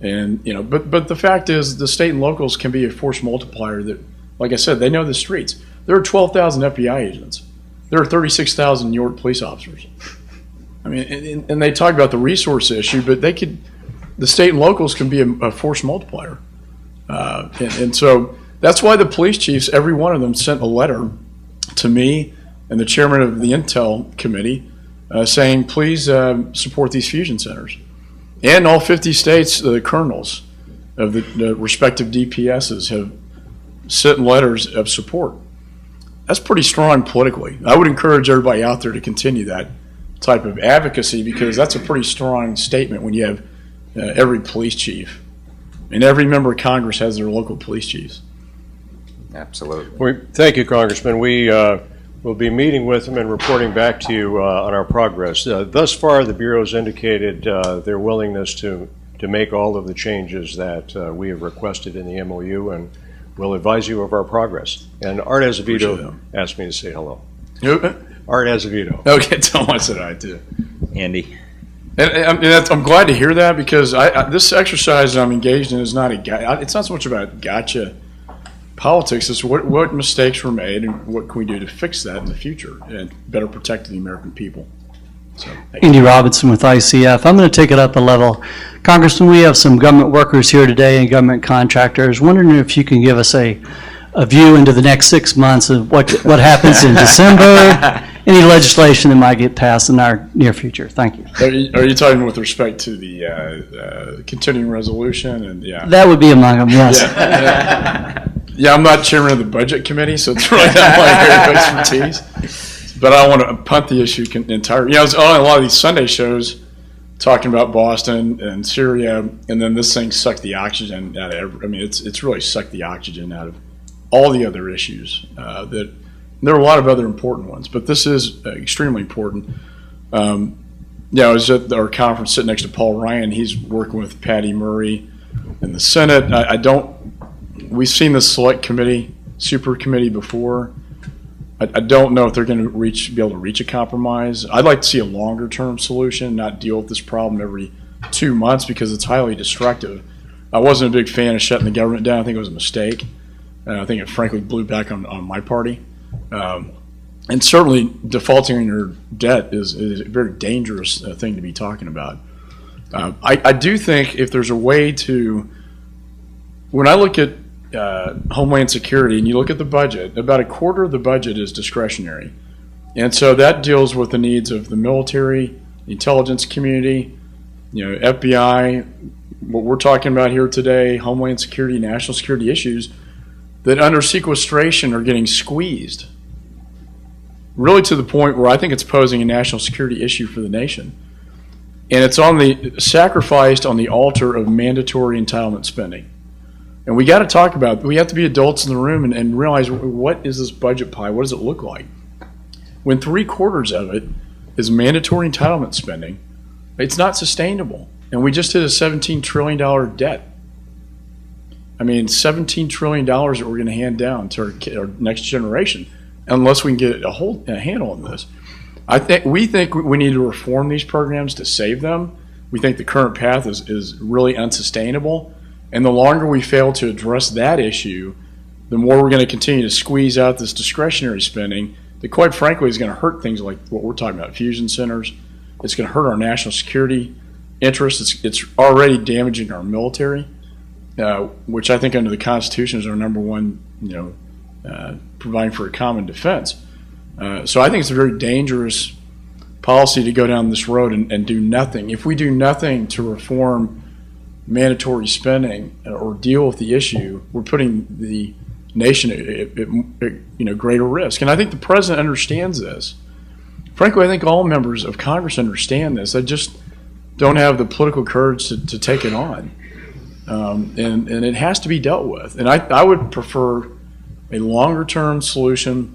And but the fact is, the state and locals can be a force multiplier. That, like I said, they know the streets. There are 12,000 FBI agents. There are 36,000 New York police officers. And they talk about the resource issue, but the state and locals can be a force multiplier. And so that's why the police chiefs, every one of them, sent a letter to me and the chairman of the Intel Committee saying, please support these fusion centers. And all 50 states, the colonels of the respective DPSs have sent letters of support. That's pretty strong politically. I would encourage everybody out there to continue that type of advocacy, because that's a pretty strong statement when you have every police chief and every member of Congress has their local police chiefs. Absolutely. Thank you, Congressman. We will be meeting with them and reporting back to you on our progress. Thus far, the Bureau has indicated their willingness to make all of the changes that we have requested in the MOU, and we'll advise you of our progress. And Art Azevedo asked me to say hello. Art has a veto. Okay, tell him I said I too. Andy. And I'm glad to hear that, because this exercise I'm engaged in is not it's not so much about gotcha politics. It's what mistakes were made and what can we do to fix that in the future and better protect the American people. So, Andy Robinson with ICF. I'm going to take it up a level. Congressman, we have some government workers here today and government contractors. Wondering if you can give us a view into the next 6 months of what happens in December, any legislation that might get passed in our near future. Thank you. Are you talking with respect to the continuing resolution? And yeah, that would be among them. Yes. Yeah, I'm not chairman of the budget committee, so it's really not my area of expertise. But I want to punt the issue entirely. I was on a lot of these Sunday shows talking about Boston and Syria, and then this thing sucked the oxygen out of it's really sucked the oxygen out of all the other issues. There are a lot of other important ones, but this is extremely important. I was at our conference sitting next to Paul Ryan. He's working with Patty Murray in the Senate. We've seen the select committee, super committee before. I don't know if they're going to be able to reach a compromise. I'd like to see a longer term solution, not deal with this problem every 2 months, because it's highly destructive. I wasn't a big fan of shutting the government down. I think it was a mistake. I think it frankly blew back on my party. And certainly defaulting on your debt is a very dangerous thing to be talking about. I do think if there's a way to, when I look at Homeland Security and you look at the budget, about a quarter of the budget is discretionary. And so that deals with the needs of the military, the intelligence community, FBI, what we're talking about here today, Homeland Security, national security issues that under sequestration are getting squeezed, really to the point where I think it's posing a national security issue for the nation. And it's sacrificed on the altar of mandatory entitlement spending. And we got to talk about, we have to be adults in the room and realize, what is this budget pie? What does it look like? When 3/4 of it is mandatory entitlement spending, it's not sustainable. And we just hit a $17 trillion debt. $17 trillion that we're going to hand down to our next generation, unless we can get a handle on this. We think we need to reform these programs to save them. We think the current path is really unsustainable. And the longer we fail to address that issue, the more we're going to continue to squeeze out this discretionary spending that, quite frankly, is going to hurt things like what we're talking about, fusion centers. It's going to hurt our national security interests. It's already damaging our military, which I think under the Constitution is our number one, providing for a common defense. So I think it's a very dangerous policy to go down this road and do nothing. If we do nothing to reform mandatory spending or deal with the issue, we're putting the nation at greater risk. And I think the president understands this. Frankly, I think all members of Congress understand this. They just don't have the political courage to take it on. And it has to be dealt with. And I would prefer a longer term solution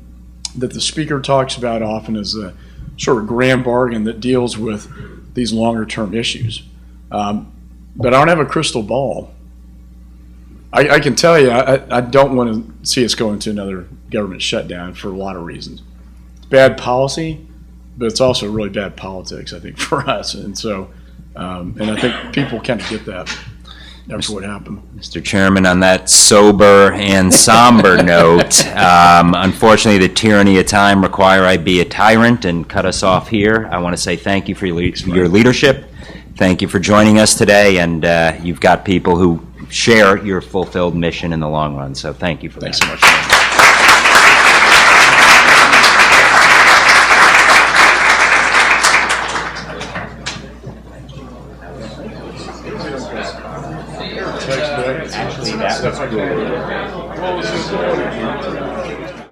that the speaker talks about often as a sort of grand bargain that deals with these longer term issues. But I don't have a crystal ball. I can tell you, I don't want to see us go into another government shutdown for a lot of reasons. It's bad policy, but it's also really bad politics, I think, for us. And so, and I think people kind of get that. That's what happened. Mr. Chairman, on that sober and somber note, unfortunately the tyranny of time require I be a tyrant and cut us off here. I want to say thank you for your leadership. Thank you for joining us today, and you've got people who share your fulfilled mission in the long run, so thank you for that. Thanks so much.